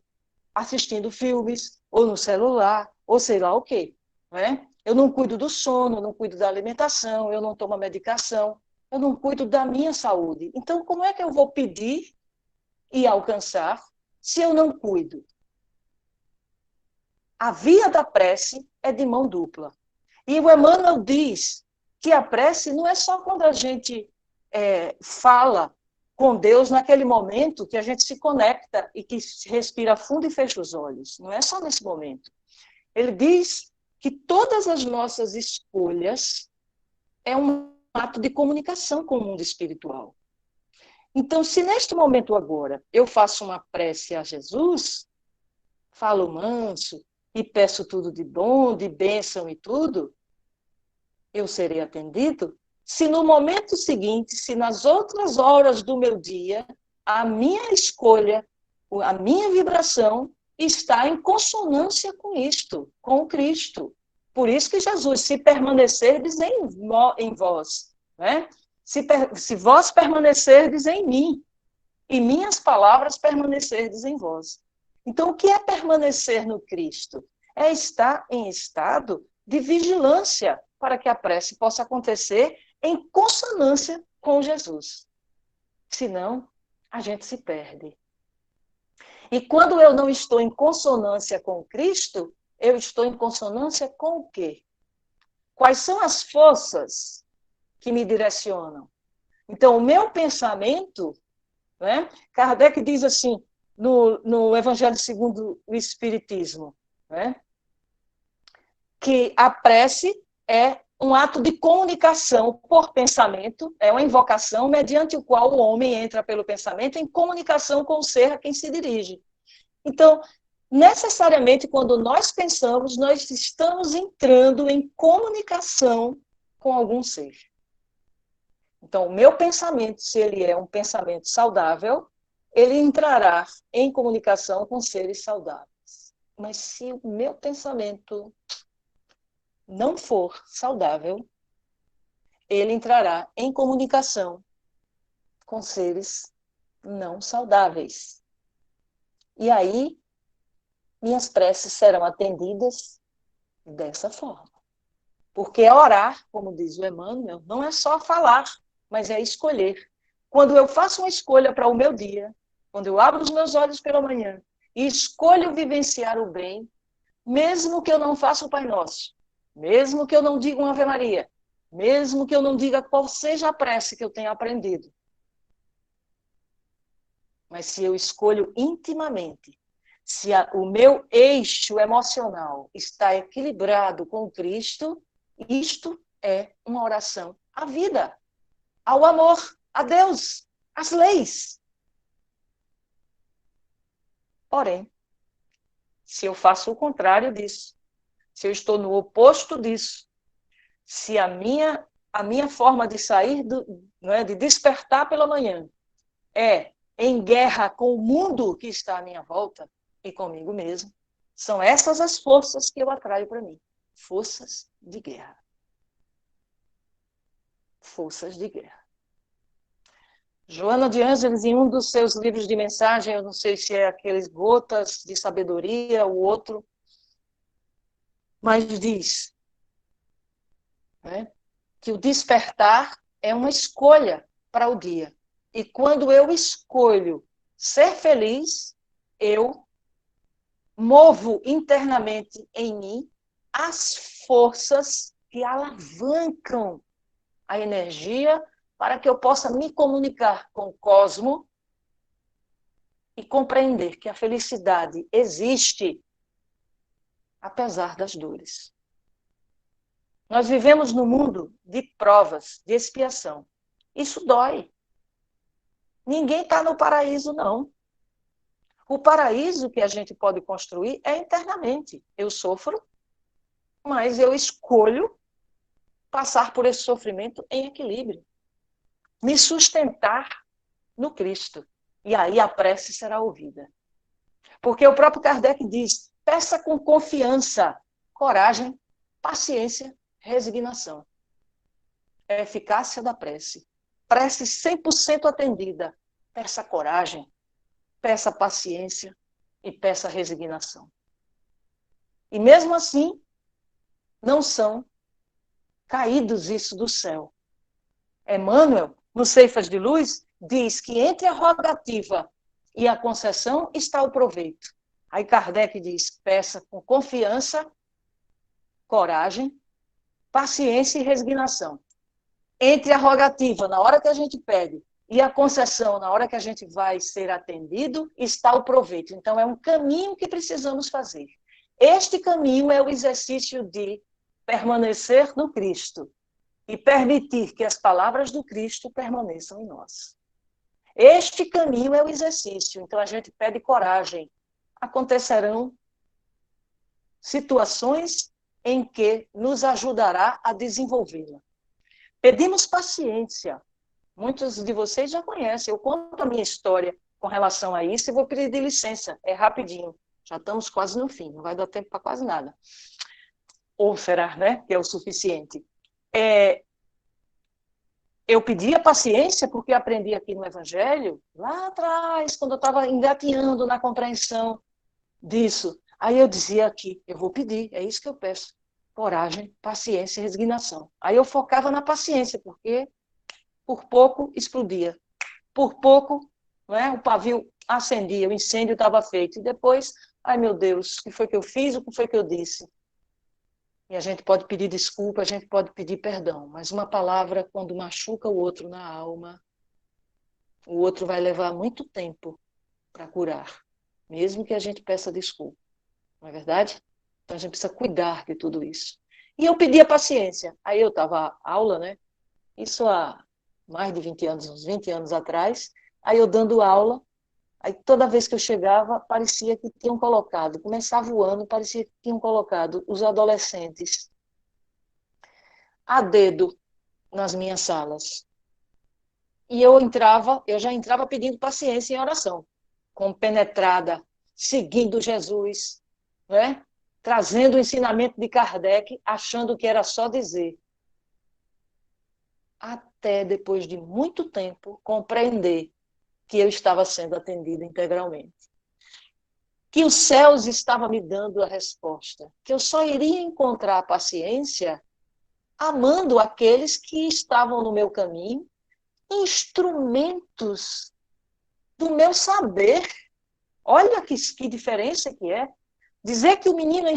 E: assistindo filmes, ou no celular, ou sei lá o quê. Né? Eu não cuido do sono, não cuido da alimentação, eu não tomo medicação, eu não cuido da minha saúde. Então, como é que eu vou pedir e alcançar se eu não cuido? A via da prece é de mão dupla. E o Emmanuel diz que a prece não é só quando a gente fala com Deus naquele momento que a gente se conecta e que respira fundo e fecha os olhos. Não é só nesse momento. Ele diz que todas as nossas escolhas é um ato de comunicação com o mundo espiritual. Então, se neste momento agora eu faço uma prece a Jesus, falo manso e peço tudo de bom, de bênção e tudo, eu serei atendido. Se no momento seguinte, se nas outras horas do meu dia, a minha escolha, a minha vibração está em consonância com isto, com Cristo. Por isso que Jesus, se permanecerdes em vós, né? Se vós permanecerdes em mim, e minhas palavras permanecerdes em vós. Então, o que é permanecer no Cristo? É estar em estado de vigilância para que a prece possa acontecer em consonância com Jesus. Senão, a gente se perde. E quando eu não estou em consonância com Cristo, eu estou em consonância com o quê? Quais são as forças que me direcionam? Então, o meu pensamento, né? Kardec diz assim, no Evangelho segundo o Espiritismo, né? Que a prece é um ato de comunicação por pensamento, é uma invocação mediante o qual o homem entra pelo pensamento em comunicação com o ser a quem se dirige. Então, necessariamente, quando nós pensamos, nós estamos entrando em comunicação com algum ser. Então, o meu pensamento, se ele é um pensamento saudável, ele entrará em comunicação com seres saudáveis. Mas se o meu pensamento não for saudável, ele entrará em comunicação com seres não saudáveis. E aí, minhas preces serão atendidas dessa forma. Porque orar, como diz o Emmanuel, não é só falar, mas é escolher. Quando eu faço uma escolha para o meu dia, quando eu abro os meus olhos pela manhã e escolho vivenciar o bem, mesmo que eu não faça o Pai Nosso, mesmo que eu não diga uma Ave Maria, mesmo que eu não diga qual seja a prece que eu tenha aprendido, mas se eu escolho intimamente, se o meu eixo emocional está equilibrado com Cristo, isto é uma oração à vida, ao amor, a Deus, às leis. Porém, se eu faço o contrário disso, se eu estou no oposto disso, se a minha forma de sair, de despertar pela manhã, é em guerra com o mundo que está à minha volta e comigo mesmo, são essas as forças que eu atraio para mim. Forças de guerra. Forças de guerra. Joana de Ângeles, em um dos seus livros de mensagem, eu não sei se é aqueles Gotas de Sabedoria, o outro, mas diz, né, que o despertar é uma escolha para o dia. E quando eu escolho ser feliz, eu movo internamente em mim as forças que alavancam a energia para que eu possa me comunicar com o cosmos e compreender que a felicidade existe apesar das dores. Nós vivemos num mundo de provas, de expiação. Isso dói. Ninguém está no paraíso, não. O paraíso que a gente pode construir é internamente. Eu sofro, mas eu escolho passar por esse sofrimento em equilíbrio. Me sustentar no Cristo. E aí a prece será ouvida. Porque o próprio Kardec diz, peça com confiança, coragem, paciência, resignação. É a eficácia da prece. Prece 100% atendida. Peça coragem, peça paciência e peça resignação. E mesmo assim, não são caídos isso do céu. Emmanuel, no Ceifas de Luz, diz que entre a rogativa e a concessão está o proveito. Aí Kardec diz, peça com confiança, coragem, paciência e resignação. Entre a rogativa, na hora que a gente pede, e a concessão, na hora que a gente vai ser atendido, está o proveito. Então, é um caminho que precisamos fazer. Este caminho é o exercício de permanecer no Cristo e permitir que as palavras do Cristo permaneçam em nós. Este caminho é o exercício. Então, a gente pede coragem. Acontecerão situações em que nos ajudará a desenvolvê-la. Pedimos paciência. Muitos de vocês já conhecem. Eu conto a minha história com relação a isso e vou pedir licença. É rapidinho. Já estamos quase no fim. Não vai dar tempo para quase nada. Ou será, né? Que é o suficiente. Eu pedi a paciência porque aprendi aqui no Evangelho, lá atrás, quando eu estava engatinhando na compreensão disso. Aí eu dizia aqui, eu vou pedir, é isso que eu peço. Coragem, paciência e resignação. Aí eu focava na paciência, porque por pouco explodia. Por pouco, não é, o pavio acendia, o incêndio estava feito. E depois, ai meu Deus, o que foi que eu fiz, o que foi que eu disse? E a gente pode pedir desculpa, a gente pode pedir perdão, mas uma palavra, quando machuca o outro na alma, o outro vai levar muito tempo para curar, mesmo que a gente peça desculpa. Não é verdade? Então a gente precisa cuidar de tudo isso. E eu pedi a paciência. Aí eu estava aula, né? Isso há mais de 20 anos, uns 20 anos atrás. Aí eu dando aula, aí toda vez que eu chegava, parecia que tinham colocado, começava o ano, parecia que tinham colocado os adolescentes a dedo nas minhas salas. E eu já entrava pedindo paciência em oração, compenetrada, seguindo Jesus, né? Trazendo o ensinamento de Kardec, achando que era só dizer. Até depois de muito tempo, compreender que eu estava sendo atendida integralmente. que os céus estavam me dando a resposta, que eu só iria encontrar a paciência amando aqueles que estavam no meu caminho, instrumentos do meu saber. Olha que diferença que é. Dizer que o menino é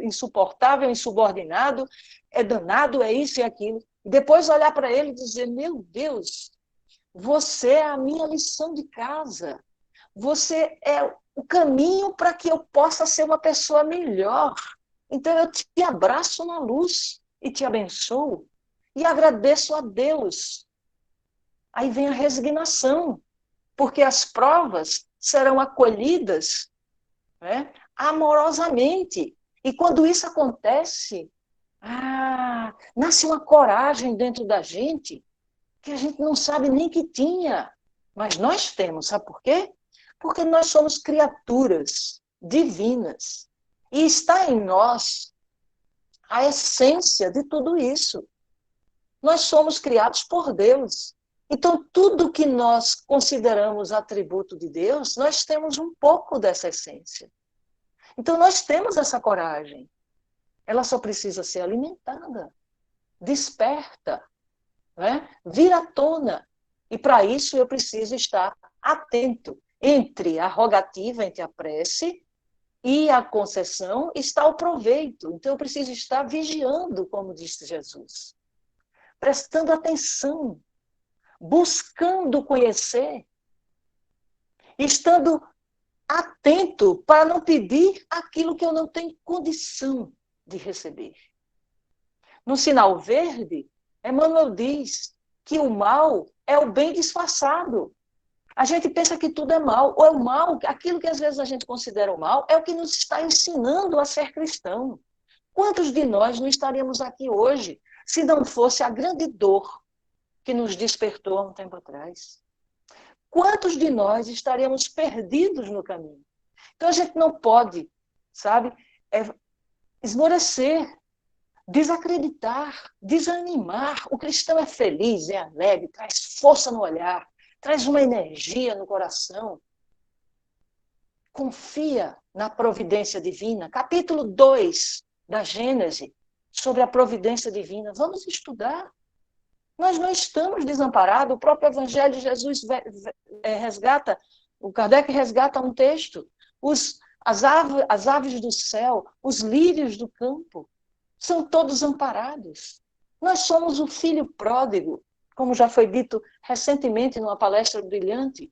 E: insuportável, insubordinado, é danado, é isso e aquilo. E depois olhar para ele e dizer, meu Deus, você é a minha lição de casa. Você é o caminho para que eu possa ser uma pessoa melhor. Então eu te abraço na luz e te abençoo e agradeço a Deus. Aí vem a resignação, porque as provas serão acolhidas, né, amorosamente. E quando isso acontece, nasce uma coragem dentro da gente que a gente não sabe nem que tinha. Mas nós temos, sabe por quê? Porque nós somos criaturas divinas. E está em nós a essência de tudo isso. Nós somos criados por Deus. Então, tudo que nós consideramos atributo de Deus, nós temos um pouco dessa essência. Então, nós temos essa coragem. Ela só precisa ser alimentada, desperta, né? Vir à tona. E, para isso, eu preciso estar atento. Entre a rogativa, entre a prece e a concessão, está o proveito. Então, eu preciso estar vigiando, como disse Jesus. Prestando atenção, buscando conhecer, estando atento para não pedir aquilo que eu não tenho condição de receber. No sinal verde, Emmanuel diz que o mal é o bem disfarçado. A gente pensa que tudo é mal, ou é o mal, aquilo que às vezes a gente considera o mal, é o que nos está ensinando a ser cristão. Quantos de nós não estaríamos aqui hoje se não fosse a grande dor que nos despertou há um tempo atrás? Quantos de nós estaríamos perdidos no caminho? Então a gente não pode, sabe, esmorecer, desacreditar, desanimar. O cristão é feliz, é alegre, traz força no olhar, traz uma energia no coração. Confia na providência divina. Capítulo 2 da Gênese, sobre a providência divina. Vamos estudar. Nós não estamos desamparados. O próprio Evangelho de Jesus resgata, o Kardec resgata um texto. As aves do céu, os lírios do campo, são todos amparados. Nós somos o filho pródigo, como já foi dito recentemente numa palestra brilhante.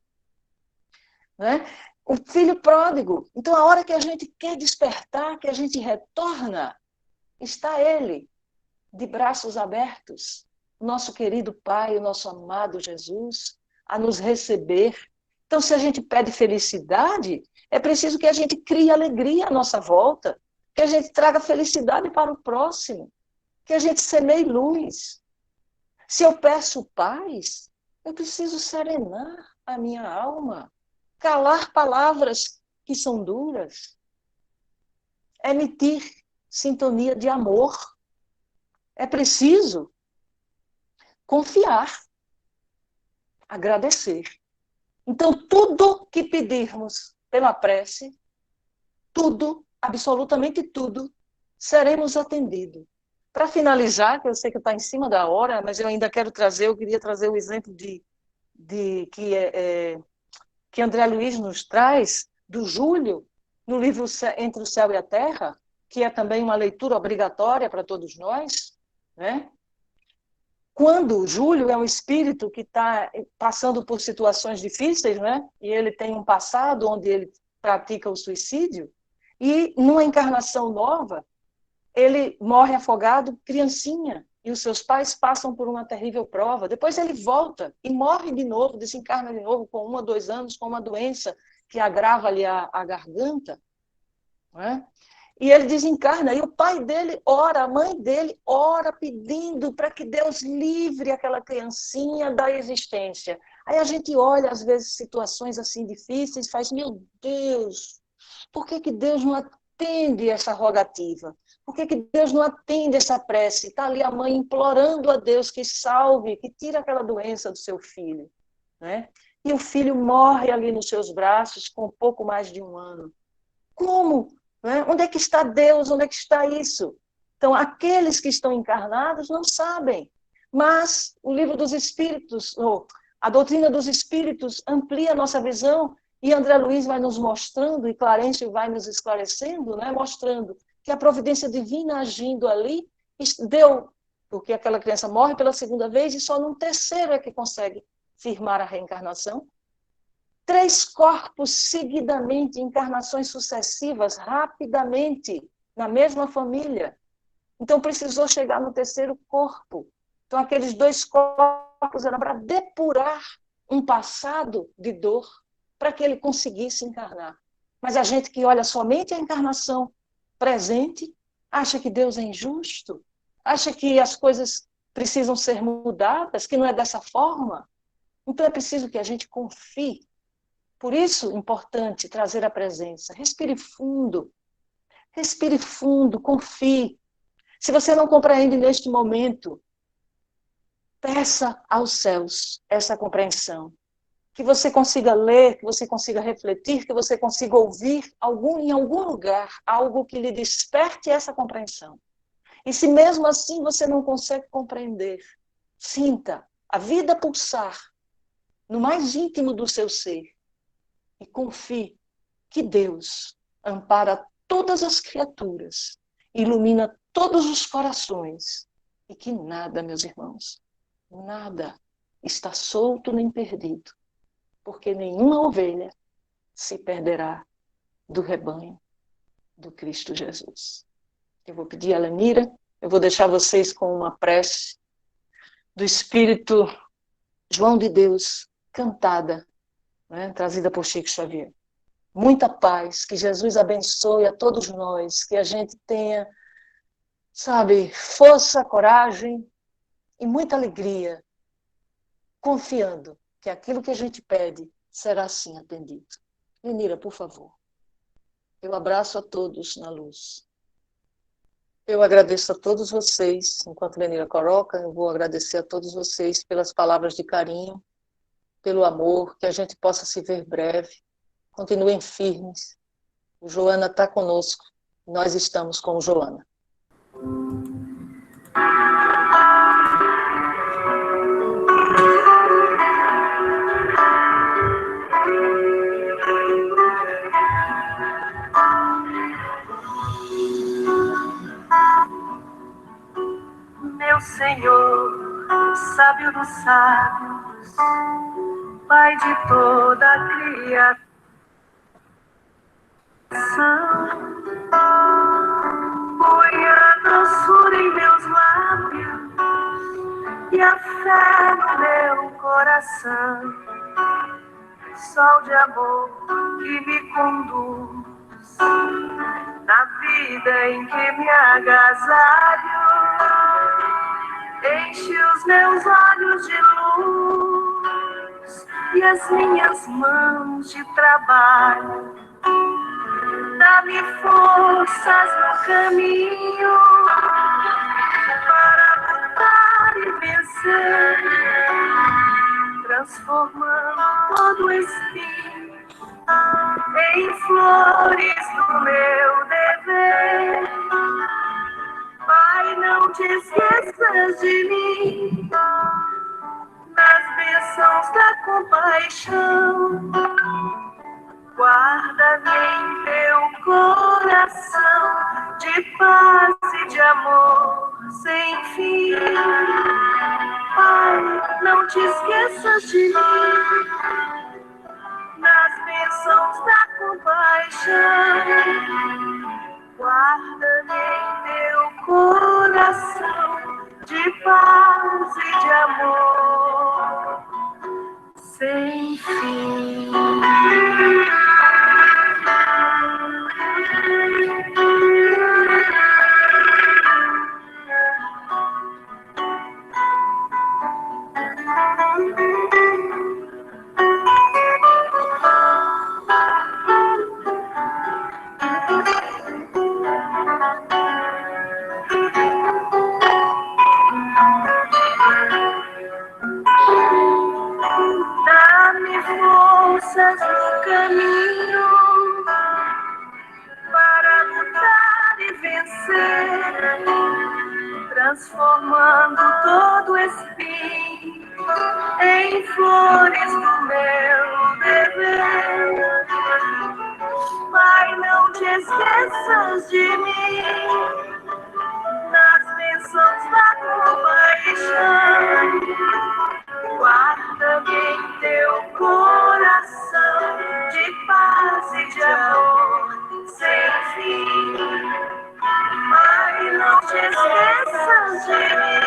E: Né? O filho pródigo. Então, a hora que a gente quer despertar, que a gente retorna, está ele, de braços abertos, o nosso querido Pai, o nosso amado Jesus, a nos receber. Então, se a gente pede felicidade, é preciso que a gente crie alegria à nossa volta, que a gente traga felicidade para o próximo, que a gente semeie luz. Se eu peço paz, eu preciso serenar a minha alma, calar palavras que são duras, emitir sintonia de amor. É preciso confiar, agradecer. Então, tudo que pedirmos pela prece, tudo, absolutamente tudo, seremos atendidos. Para finalizar, que eu sei que está em cima da hora, mas eu ainda quero trazer, eu queria trazer o exemplo que André Luiz nos traz, do Júlio, no livro Entre o Céu e a Terra, que é também uma leitura obrigatória para todos nós, né? Quando o Júlio é um espírito que está passando por situações difíceis, né? E ele tem um passado onde ele pratica o suicídio, e numa encarnação nova, ele morre afogado, criancinha, e os seus pais passam por uma terrível prova. Depois ele volta e morre de novo, desencarna de novo com 1 ou 2 anos, com uma doença que agrava-lhe a garganta. Não é? E ele desencarna, e o pai dele ora, a mãe dele ora pedindo para que Deus livre aquela criancinha da existência. Aí a gente olha, às vezes, situações assim difíceis e faz, meu Deus, por que Deus não atende essa rogativa? Por que Deus não atende essa prece? Está ali a mãe implorando a Deus que salve, que tire aquela doença do seu filho. Né? E o filho morre ali nos seus braços com pouco mais de 1 ano. Como? Né? Onde é que está Deus? Onde é que está isso? Então, aqueles que estão encarnados não sabem. Mas o livro dos Espíritos, ou a doutrina dos Espíritos, amplia a nossa visão, e André Luiz vai nos mostrando, e Clarence vai nos esclarecendo, né? Mostrando que a providência divina agindo ali deu, porque aquela criança morre pela segunda vez, e só no terceiro é que consegue firmar a reencarnação. 3 corpos seguidamente, encarnações sucessivas, rapidamente, na mesma família. Então, precisou chegar no terceiro corpo. Então, aqueles 2 corpos eram para depurar um passado de dor, para que ele conseguisse encarnar. Mas a gente que olha somente a encarnação presente, acha que Deus é injusto, acha que as coisas precisam ser mudadas, que não é dessa forma. Então, é preciso que a gente confie. Por isso, é importante trazer a presença. Respire fundo, confie. Se você não compreende neste momento, peça aos céus essa compreensão. Que você consiga ler, que você consiga refletir, que você consiga ouvir em algum lugar algo que lhe desperte essa compreensão. E se mesmo assim você não consegue compreender, sinta a vida pulsar no mais íntimo do seu ser e confie que Deus ampara todas as criaturas, ilumina todos os corações e que nada, meus irmãos, nada está solto nem perdido, porque nenhuma ovelha se perderá do rebanho do Cristo Jesus. Eu vou pedir a Lenira, eu vou deixar vocês com uma prece do Espírito João de Deus, cantada, né, trazida por Chico Xavier. Muita paz, que Jesus abençoe a todos nós, que a gente tenha, sabe, força, coragem e muita alegria, confiando que aquilo que a gente pede será assim atendido. Lenira, por favor. Eu abraço a todos na luz. Eu agradeço a todos vocês, enquanto Lenira coloca, eu vou agradecer a todos vocês pelas palavras de carinho, pelo amor, que a gente possa se ver breve. Continuem firmes. O Joana está conosco. Nós estamos com o Joana.
F: Meu Senhor, sábio dos sábios, Pai de toda a criação, põe a doçura em meus lábios e a fé no meu coração, sol de amor que me conduz na vida em que me agasalho, enche os meus olhos de luz e as minhas mãos de trabalho. Dá-me forças no caminho para lutar e vencer, transformando todo espinho em flores do meu dever. Pai, não te esqueças de mim nas bênçãos da compaixão. Guarda-me em teu coração de paz e de amor sem fim. Pai, não te esqueças de mim nas bênçãos da compaixão. Guarda-me em teu coração de paz e de amor sem fim. florescer, transformando todo espinho em flores do meu dever. Pai, não te esqueças de mim, nas bênçãos da compaixão. Guarda-me em teu coração de paz e de amor sem fim. Pai, não te esqueças de mim,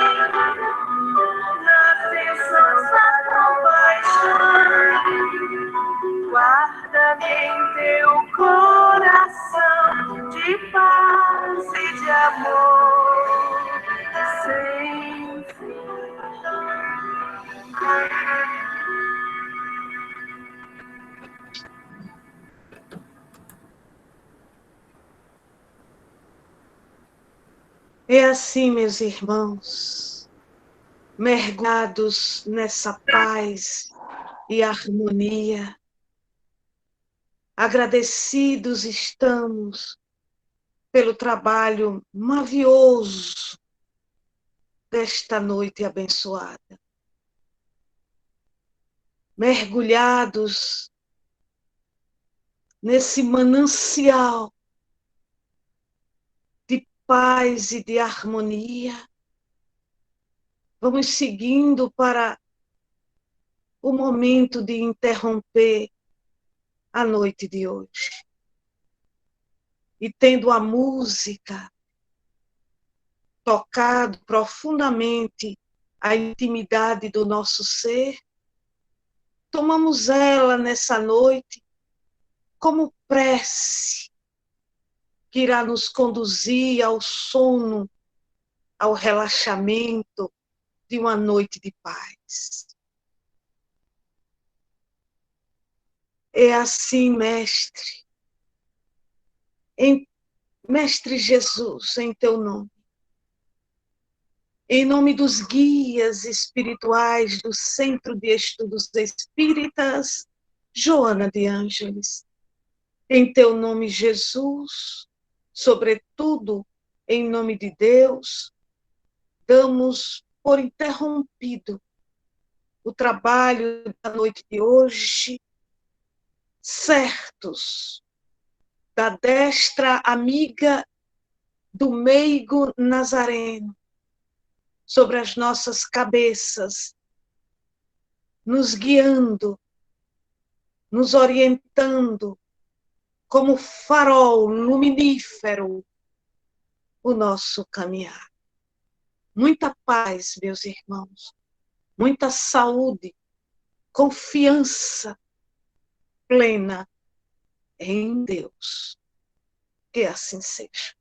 F: nas bênçãos da compaixão. Guarda-me em teu coração de paz e de amor sem fim.
A: É assim, meus irmãos, mergulhados nessa paz e harmonia, agradecidos estamos pelo trabalho mavioso desta noite abençoada. Mergulhados nesse manancial de paz e de harmonia, vamos seguindo para o momento de interromper a noite de hoje. E tendo a música tocado profundamente a intimidade do nosso ser, tomamos ela nessa noite como prece que irá nos conduzir ao sono, ao relaxamento de uma noite de paz. É assim, Mestre, Mestre Jesus, em teu nome, em nome dos guias espirituais do Centro de Estudos Espíritas, Joana de Ângeles, em teu nome, Jesus, sobretudo em nome de Deus, damos por interrompido o trabalho da noite de hoje, certos da destra amiga do meigo Nazareno sobre as nossas cabeças, nos guiando, nos orientando como farol luminífero o nosso caminhar. Muita paz, meus irmãos, muita saúde, confiança plena em Deus. Que assim seja.